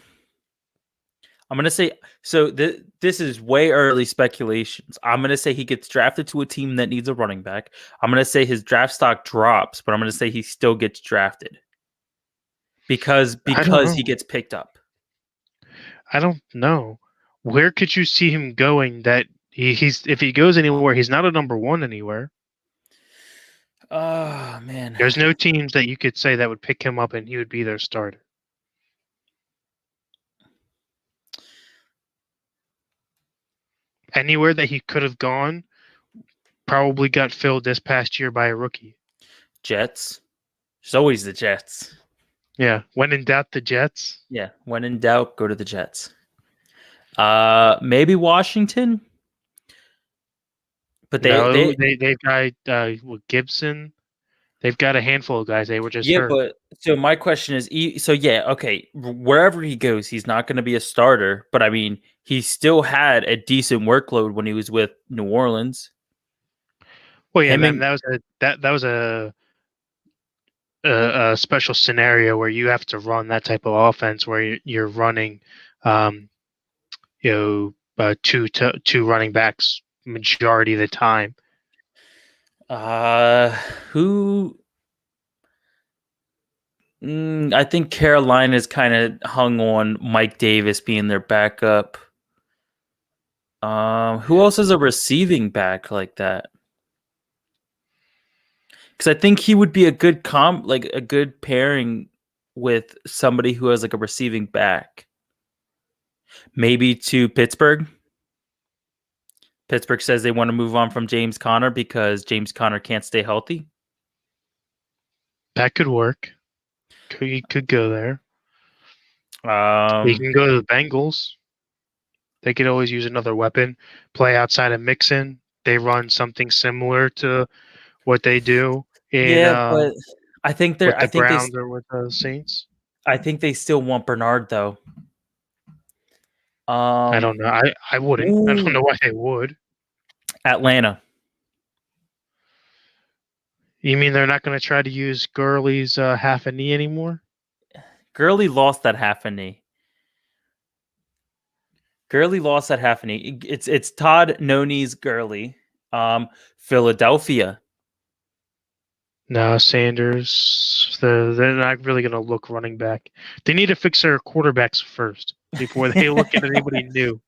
I'm gonna say. So this is way early speculations. I'm gonna say he gets drafted to a team that needs a running back. I'm gonna say his draft stock drops, but I'm gonna say he still gets drafted because I don't because know. he gets picked up. I don't know. Where could you see him going? That he's if he goes anywhere, he's not a number one anywhere. Oh man. There's no teams that you could say that would pick him up and he would be their starter. Anywhere that he could have gone probably got filled this past year by a rookie. Jets. There's always the Jets. Yeah, when in doubt, the Jets. Yeah. When in doubt, go to the Jets. Maybe Washington. But No, they've got Gibson. They've got a handful of guys. They were just yeah, hurt. but so my question is, so yeah, okay, wherever he goes, he's not going to be a starter. But I mean, he still had a decent workload when he was with New Orleans. Well, yeah, Him then and that was a special scenario where you have to run that type of offense where you're running, um, two running backs majority of the time. uh, who I think Carolina's kind of hung on Mike Davis being their backup. Who else is a receiving back like that? Because I think he would be a good like a good pairing with somebody who has like a receiving back. Maybe to Pittsburgh. Pittsburgh says they want to move on from James Conner because James Conner can't stay healthy. That could work. He could go there. He Um, can go to the Bengals. They could always use another weapon. Play outside of Mixon. They run something similar to what they do in yeah, but I think they're. with the Browns or with the Saints. I think they still want Bernard though. I don't know. I wouldn't. I don't know Ooh, why they would. Atlanta. You mean they're not going to try to use Gurley's half a knee anymore? Gurley lost that half a knee. Gurley lost that half a knee. It's Todd No Knees Gurley. Philadelphia. No, Sanders. They're not really going to look running back. They need to fix their quarterbacks first before they look at anybody new.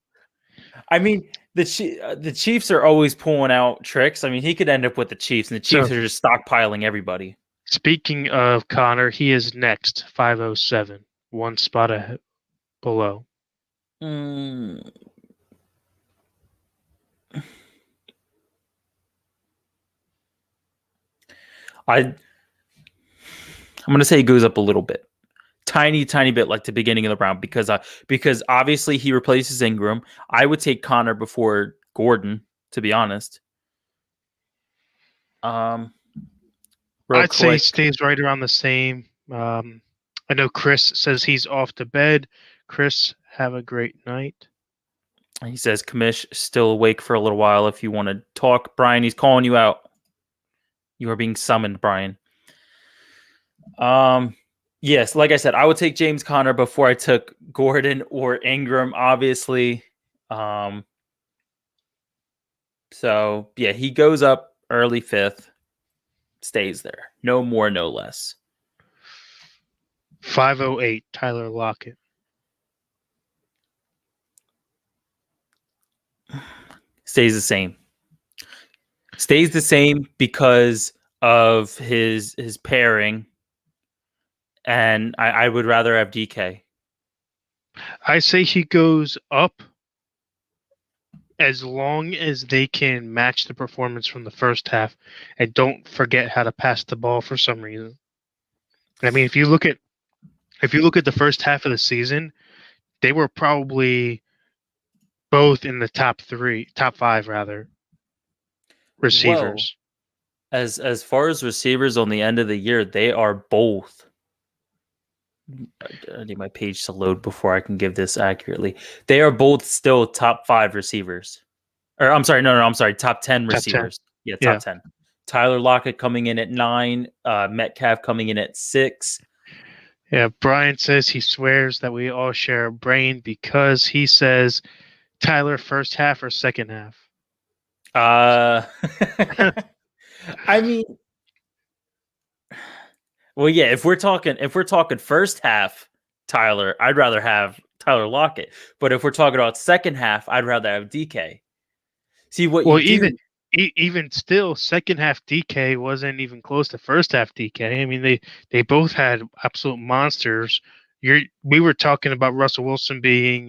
I mean, the Chiefs are always pulling out tricks. I mean, he could end up with the Chiefs, and the Chiefs So, are just stockpiling everybody. speaking of Connor, he is next, 507, one spot below. Mm. I'm gonna say he goes up a little bit, tiny bit, like the beginning of the round, because obviously he replaces Ingram. I would take Connor before Gordon, to be honest. Um, real I'd say he quick, stays right around the same. I know Chris says he's off to bed. Chris, have a great night. he says Kamish still awake for a little while. If you want to talk, Brian, he's calling you out. You are being summoned, Brian. Yes, like I said, I would take James Conner before I took Gordon or Ingram, obviously. So yeah, he goes up early fifth, stays there. No more, no less. 508, Tyler Lockett. Stays the same. Stays the same because of his pairing. And I would rather have DK. I say he goes up as long as they can match the performance from the first half and don't forget how to pass the ball for some reason. I mean, if you look at the first half of the season, they were probably both in the top five rather, Well, receivers. as far as receivers on the end of the year, they are both. I need my page to load before I can give this accurately. They are both still top 5 receivers. Or I'm sorry, no, I'm sorry, top 10 Top 10. receivers. Yeah, top Yeah. 10. Tyler Lockett coming in at 9, Metcalf coming in at 6. Yeah, Brian says he swears that we all share a brain because he says Tyler first half or second half. I mean, well, yeah, if we're talking first half, Tyler, I'd rather have Tyler Lockett. But if we're talking about second half, I'd rather have DK. See what you Well, do. even still, second half DK wasn't even close to first half DK. I mean, they both had absolute monsters. We were talking about Russell Wilson being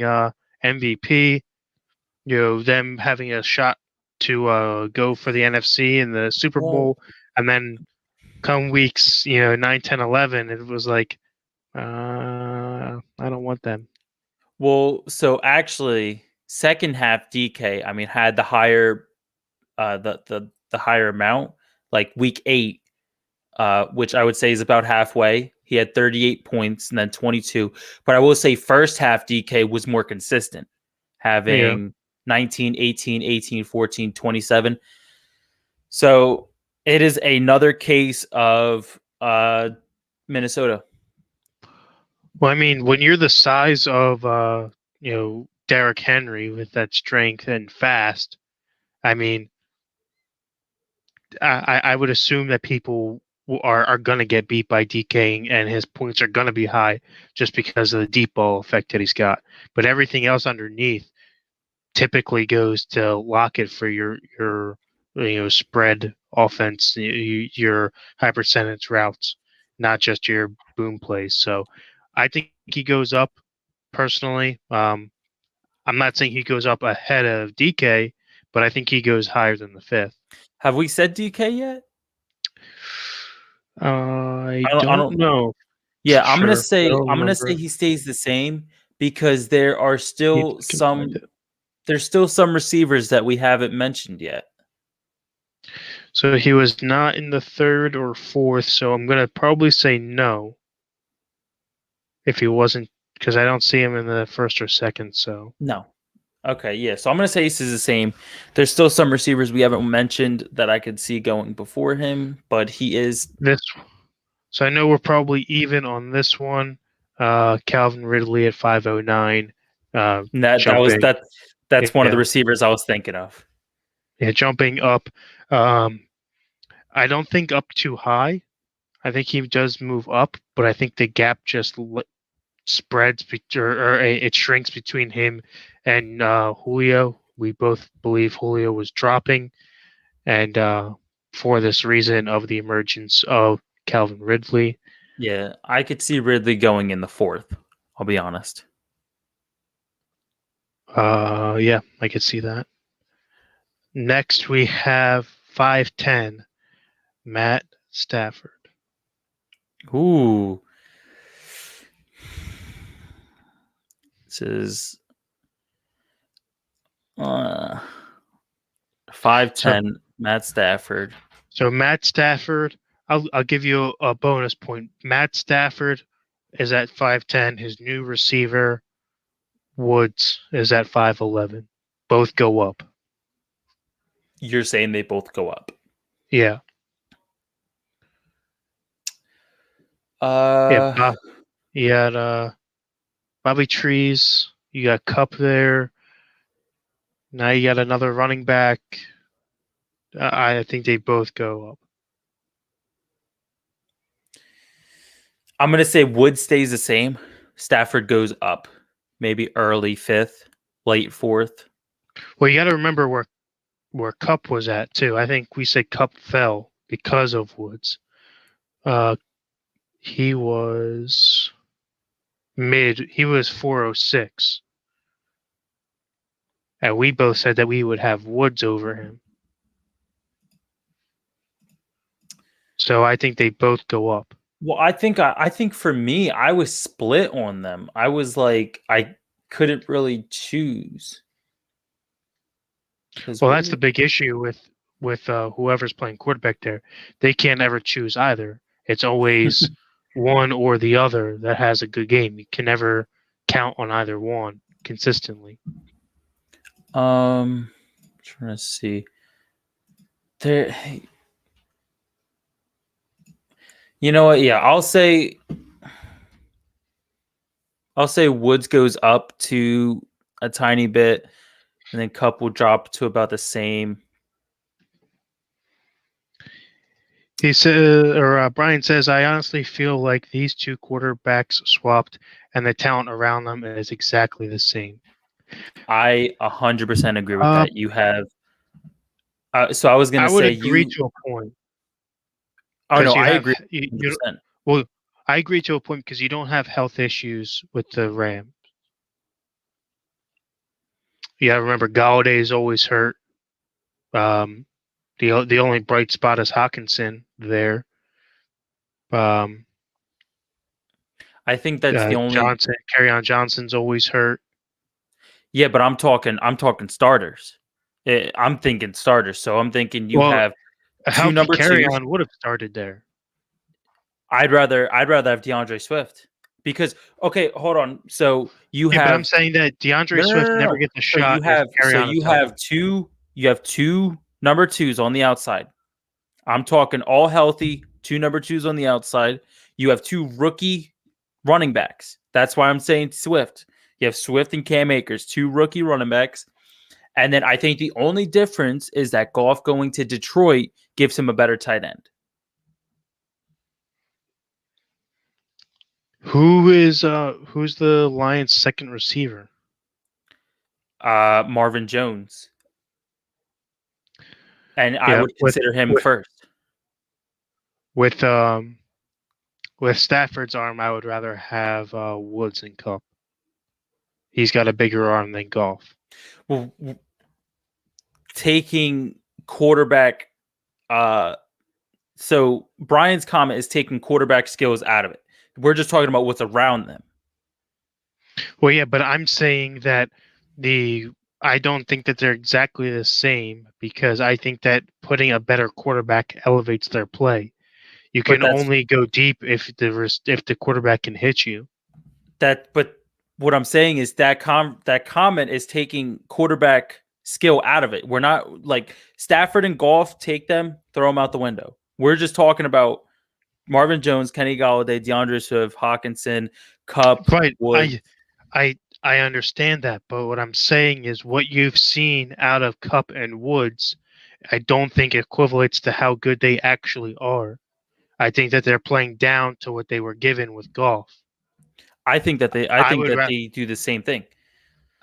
MVP. You know, them having a shot to go for the NFC and the Super Well, Bowl, and then come weeks 9, 10, 11, it was like I don't want them. Well, so actually, second half DK, I mean, had the higher, the higher amount, like week 8, which I would say is about halfway. He had 38 points and then 22. But I will say first half DK was more consistent, Yeah. having 19, 18, 18, 14, 27. So it is another case of Minnesota. Well, I mean, when you're the size of Derrick Henry with that strength and fast, I mean, I would assume that people are going to get beat by DK and his points are going to be high just because of the deep ball effect that he's got. But everything else underneath typically goes to Lockett for your spread offense, your high percentage routes, not just your boom plays. So I think he goes up personally. I'm not saying he goes up ahead of DK, but I think he goes higher than the fifth. Have we said DK yet? I I don't don't. know Yeah, for sure. I don't I'm gonna say remember. he stays the same because there are See if still I can find some it. there's still some receivers that we haven't mentioned yet. So he was not in the third or fourth, so I'm gonna probably say no if he wasn't, because I don't see him in the first or second. So No. Okay, yeah. So I'm gonna say this is the same. There's still some receivers we haven't mentioned that I could see going before him, but he is This, so I know we're probably even on this one. Calvin Ridley at 509, that was jumping, that's one of the yeah, receivers I was thinking of. yeah, jumping up. Um, I don't think up too high. I think he does move up, but I think the gap just spreads or it shrinks between him and Julio. We both believe Julio was dropping, and for this reason of the emergence of Calvin Ridley. Yeah, I could see Ridley going in the fourth. I'll be honest. Yeah, I could see that. Next, we have 5'10", Matt Stafford. Ooh, this is uh, So, 5'10", Matt Stafford. so Matt Stafford, I'll give you a bonus point. Matt Stafford is at 5'10". His new receiver, Woods, is at 5'11". Both go up. You're saying they both go up. Yeah. Yeah. Uh, You got Bobby Trees. You got Cup there. Now you got another running back. I think they both go up. I'm gonna say Wood stays the same. Stafford goes up, maybe early fifth, late fourth. Well, you got to remember where Cup was at too. I think we said Cup fell because of Woods. Uh, he was mid. He was 406, and we both said that we would have Woods over him. So I think they both go up. Well, I think for me, I was split on them. I was like, I couldn't really choose because Well, what that's the did big issue with whoever's playing quarterback there. They can't ever choose either. It's always one or the other that has a good game. You can never count on either one consistently. trying to see there. You know what? Yeah, I'll say Woods goes up to a tiny bit, and then Cup will drop to about the same. He said, or Brian says, I honestly feel like these two quarterbacks swapped, and the talent around them is exactly the same. I 100% agree with Uh, that. You have. So I was I gonna would say agree you. to a point Oh because no, you I have agree. you 100%. well, I agree to a point because you don't have health issues with the Rams. You got to remember Galladay is always hurt. Um, the only bright spot is Hawkinson there. Um, I think that's the only. Carryon Johnson's always hurt. Yeah, but I'm talking starters. I'm thinking starters. So I'm thinking you Well, have a two healthy number twos. Carryon would have started there. I'd rather have DeAndre Swift because okay, hold on. So you Yeah, but I'm have saying that no DeAndre no no Swift no. never no. gets a shot if Carryon is healthy. You have two number twos on the outside. I'm talking all healthy, two number twos on the outside. You have two rookie running backs. That's why I'm saying Swift. You have Swift and Cam Akers, two rookie running backs. And then I think the only difference is that Goff going to Detroit gives him a better tight end. Who's the Lions' second receiver? Marvin Jones. And I Yeah, would consider him with first. with um with Stafford's arm, I would rather have Woods and Cup. He's got a bigger arm than Golf. Well, taking quarterback, so Brian's comment is taking quarterback skills out of it. We're just talking about what's around them. Well, yeah, but I'm saying that the I don't think that they're exactly the same because I think that putting a better quarterback elevates their play. You But can only go deep if the quarterback can hit you. but what I'm saying is that that comment is taking quarterback skill out of it. We're not like Stafford and Goff, take them, throw them out the window. We're just talking about Marvin Jones, Kenny Golladay, DeAndre Swift, Hawkinson, Cup, Right. Woods. I understand that, but what I'm saying is what you've seen out of Cup and Woods, I don't think equivalates to how good they actually are. I think that they're playing down to what they were given with golf. I think that I would they do the same thing.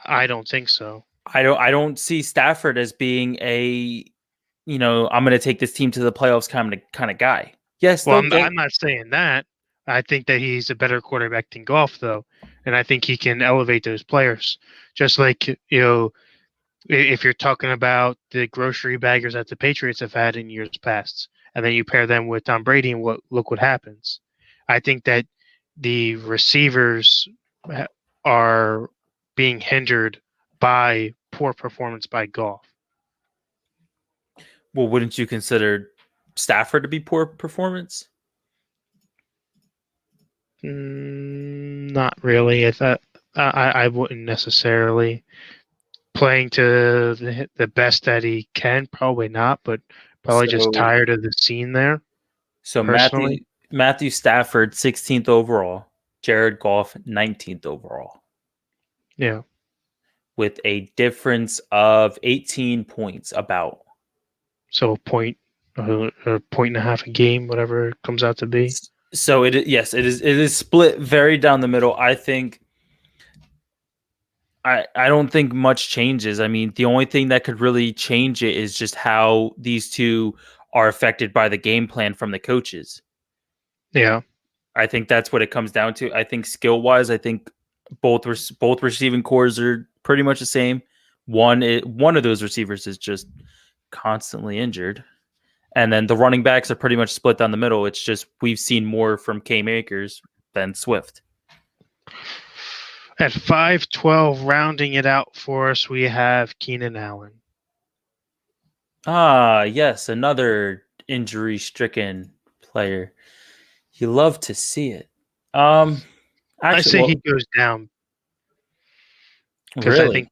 I don't think so. I don't see Stafford as being a I'm going to take this team to the playoffs kind of guy. Yes, Well, they'll get. I'm not saying that. I think that he's a better quarterback than Golf, though, and I think he can elevate those players. Just like if you're talking about the grocery baggers that the Patriots have had in years past, and then you pair them with Tom Brady, and look what happens. I think that the receivers are being hindered by poor performance by Golf. Well, wouldn't you consider Stafford to be poor performance? Not really. I wouldn't necessarily playing to the best that he can. Probably not, but probably just So tired of the scene there. so Personally, Matthew Stafford 16th overall, Jared Goff 19th overall, yeah. with a difference of 18 points about. So a point and a half a game, whatever it comes out to be. So yes, it is split very down the middle. I don't think much changes. I mean, the only thing that could really change it is just how these two are affected by the game plan from the coaches. Yeah, I think that's what it comes down to. I think skill wise, I think both receiving cores are pretty much the same. One of those receivers is just constantly injured, and then the running backs are pretty much split down the middle. It's just we've seen more from K Makers than Swift. at 5-12, rounding it out for us, we have Keenan Allen. Ah, yes, another injury-stricken player. You love to see it. Actually, I say he goes down because really?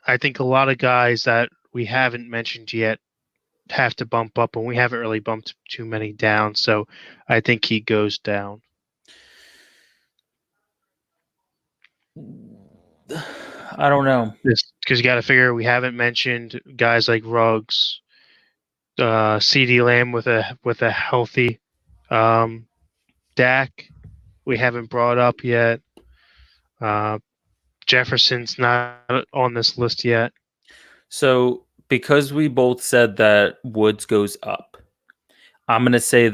I think a lot of guys that we haven't mentioned yet have to bump up, and we haven't really bumped too many down. So I think he goes down. I don't know. Because you got to figure we haven't mentioned guys like Ruggs, CD Lamb with a healthy Dak. We haven't brought up yet. Jefferson's not on this list yet. So, because we both said that Woods goes up, I'm gonna say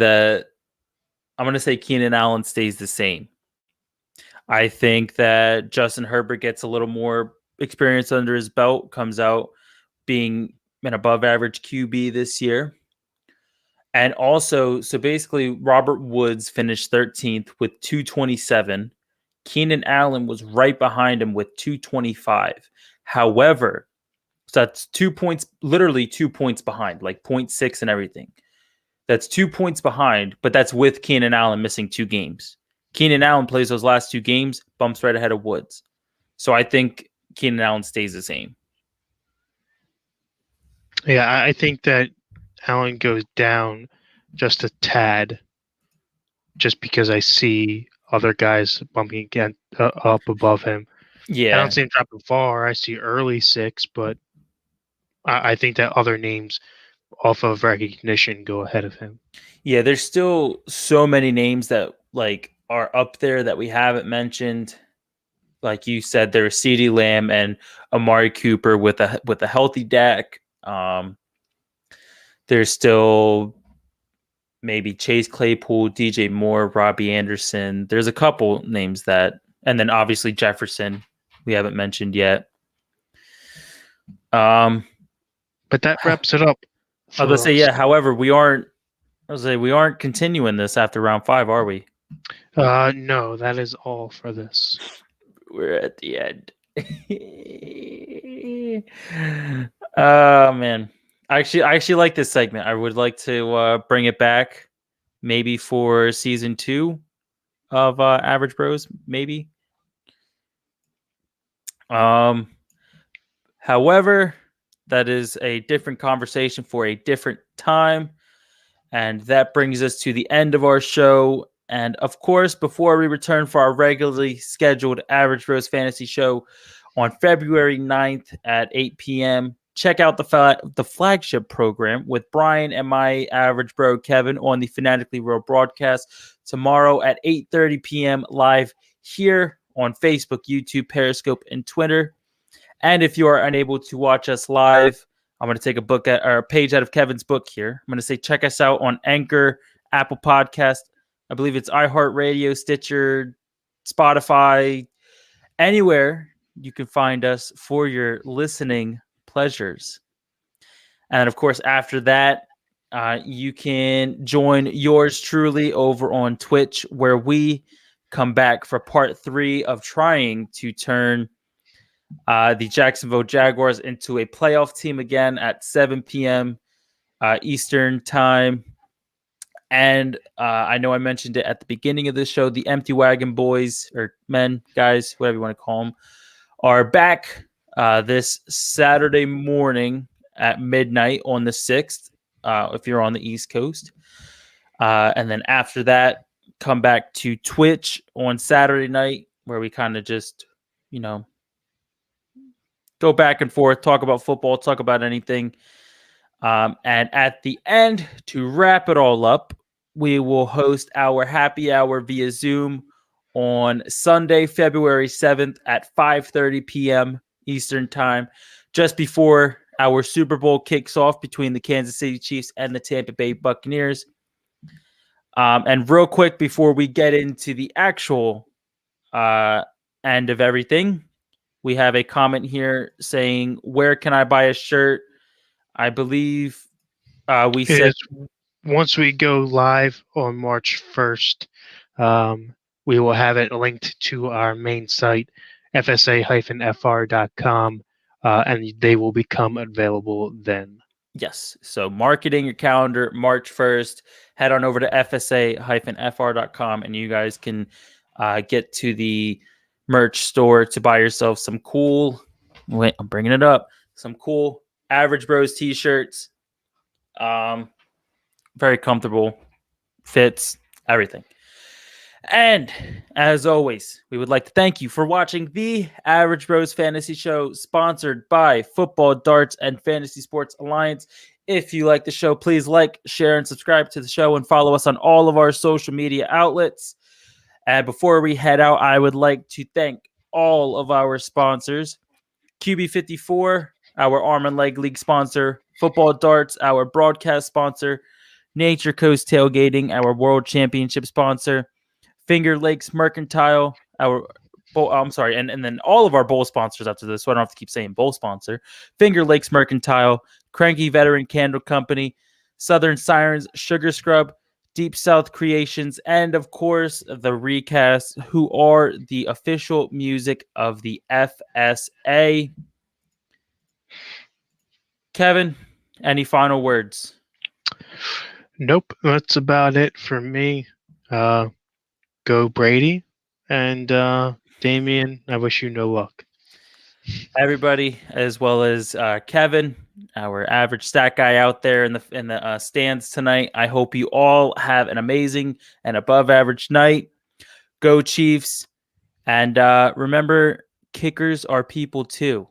Keenan Allen stays the same. I think that Justin Herbert gets a little more experience under his belt, comes out being an above average QB this year. And also, so basically, Robert Woods finished 13th with 227. Keenan Allen was right behind him with 225. However, so that's 2 points, literally 2 points behind, like 0.6 and everything. That's 2 points behind, but that's with Keenan Allen missing 2 games. Keenan Allen plays those last 2 games, bumps right ahead of Woods. So I think Keenan Allen stays the same. Yeah, I think that Allen goes down just a tad, just because I see other guys bumping again up above him. Yeah. I don't see him dropping far. I see early 6, but I think that other names off of recognition go ahead of him. Yeah, there's still so many names that like are up there that we haven't mentioned. Like you said, there's CeeDee Lamb and Amari Cooper with a healthy Dak. There's still maybe Chase Claypool, DJ Moore, Robbie Anderson. There's a couple names that, and then obviously Jefferson we haven't mentioned yet. But that wraps it up. I was gonna say, yeah. However, we aren't continuing this after round 5, are we? No, that is all for this. We're at the end. Oh man, I actually like this segment. I would like to bring it back, maybe for season 2 of Average Bros. Maybe. Um, However, that is a different conversation for a different time. And that brings us to the end of our show. And of course, before we return for our regularly scheduled Average Bros Fantasy Show on February 9th at 8 p.m., check out the flagship program with Brian and my average bro Kevin on the Fanatically Real broadcast tomorrow at 8:30 p.m. live here on Facebook, YouTube, Periscope, and Twitter. And if you are unable to watch us live, I'm going to take a page out of Kevin's book here. I'm going to say check us out on Anchor, Apple Podcast. I believe it's iHeartRadio, Stitcher, Spotify, anywhere you can find us for your listening pleasures. And of course, after that, you can join yours truly over on Twitch, where we come back for part 3 of trying to turn the Jacksonville Jaguars into a playoff team again at 7 p.m. Eastern time. And I know I mentioned it at the beginning of the show. The Empty Wagon boys, or men, guys, whatever you want to call them, are back this Saturday morning at midnight on the 6th, if you're on the East Coast. And then after that, come back to Twitch on Saturday night, where we kind of just, go back and forth, talk about football, talk about anything. And at the end, to wrap it all up, we will host our happy hour via Zoom on Sunday, February 7th at 5:30 p.m. Eastern time, just before our Super Bowl kicks off between the Kansas City Chiefs and the Tampa Bay Buccaneers. And real quick, before we get into the actual end of everything, we have a comment here saying, "Where can I buy a shirt?" I believe we said once we go live on March 1st, we will have it linked to our main site, FSA-FR.com, and they will become available then. Yes. So marketing your calendar, March 1st, head on over to FSA-FR.com and you guys can get to the merch store to buy yourself some cool, wait, I'm bringing it up, some cool Average Bros t-shirts. Very comfortable, fits, everything. And as always, we would like to thank you for watching the Average Bros Fantasy Show, sponsored by Football, Darts, and Fantasy Sports Alliance. If you like the show, please like, share, and subscribe to the show and follow us on all of our social media outlets. And before we head out, I would like to thank all of our sponsors. QB54, our Arm and Leg League sponsor. Football Darts, our broadcast sponsor. Nature Coast Tailgating, our World Championship sponsor. Finger Lakes Mercantile, and then all of our bowl sponsors after this, so I don't have to keep saying bowl sponsor. Finger Lakes Mercantile, Cranky Veteran Candle Company, Southern Sirens Sugar Scrub, Deep South Creations, and of course the Recast, who are the official music of the FSA. Kevin, any final words? Nope, that's about it for me. Go Brady, and Damian, I wish you no luck. Everybody, as well as Kevin, our average stat guy out there in the stands tonight. I hope you all have an amazing and above average night. Go Chiefs, and remember, kickers are people too.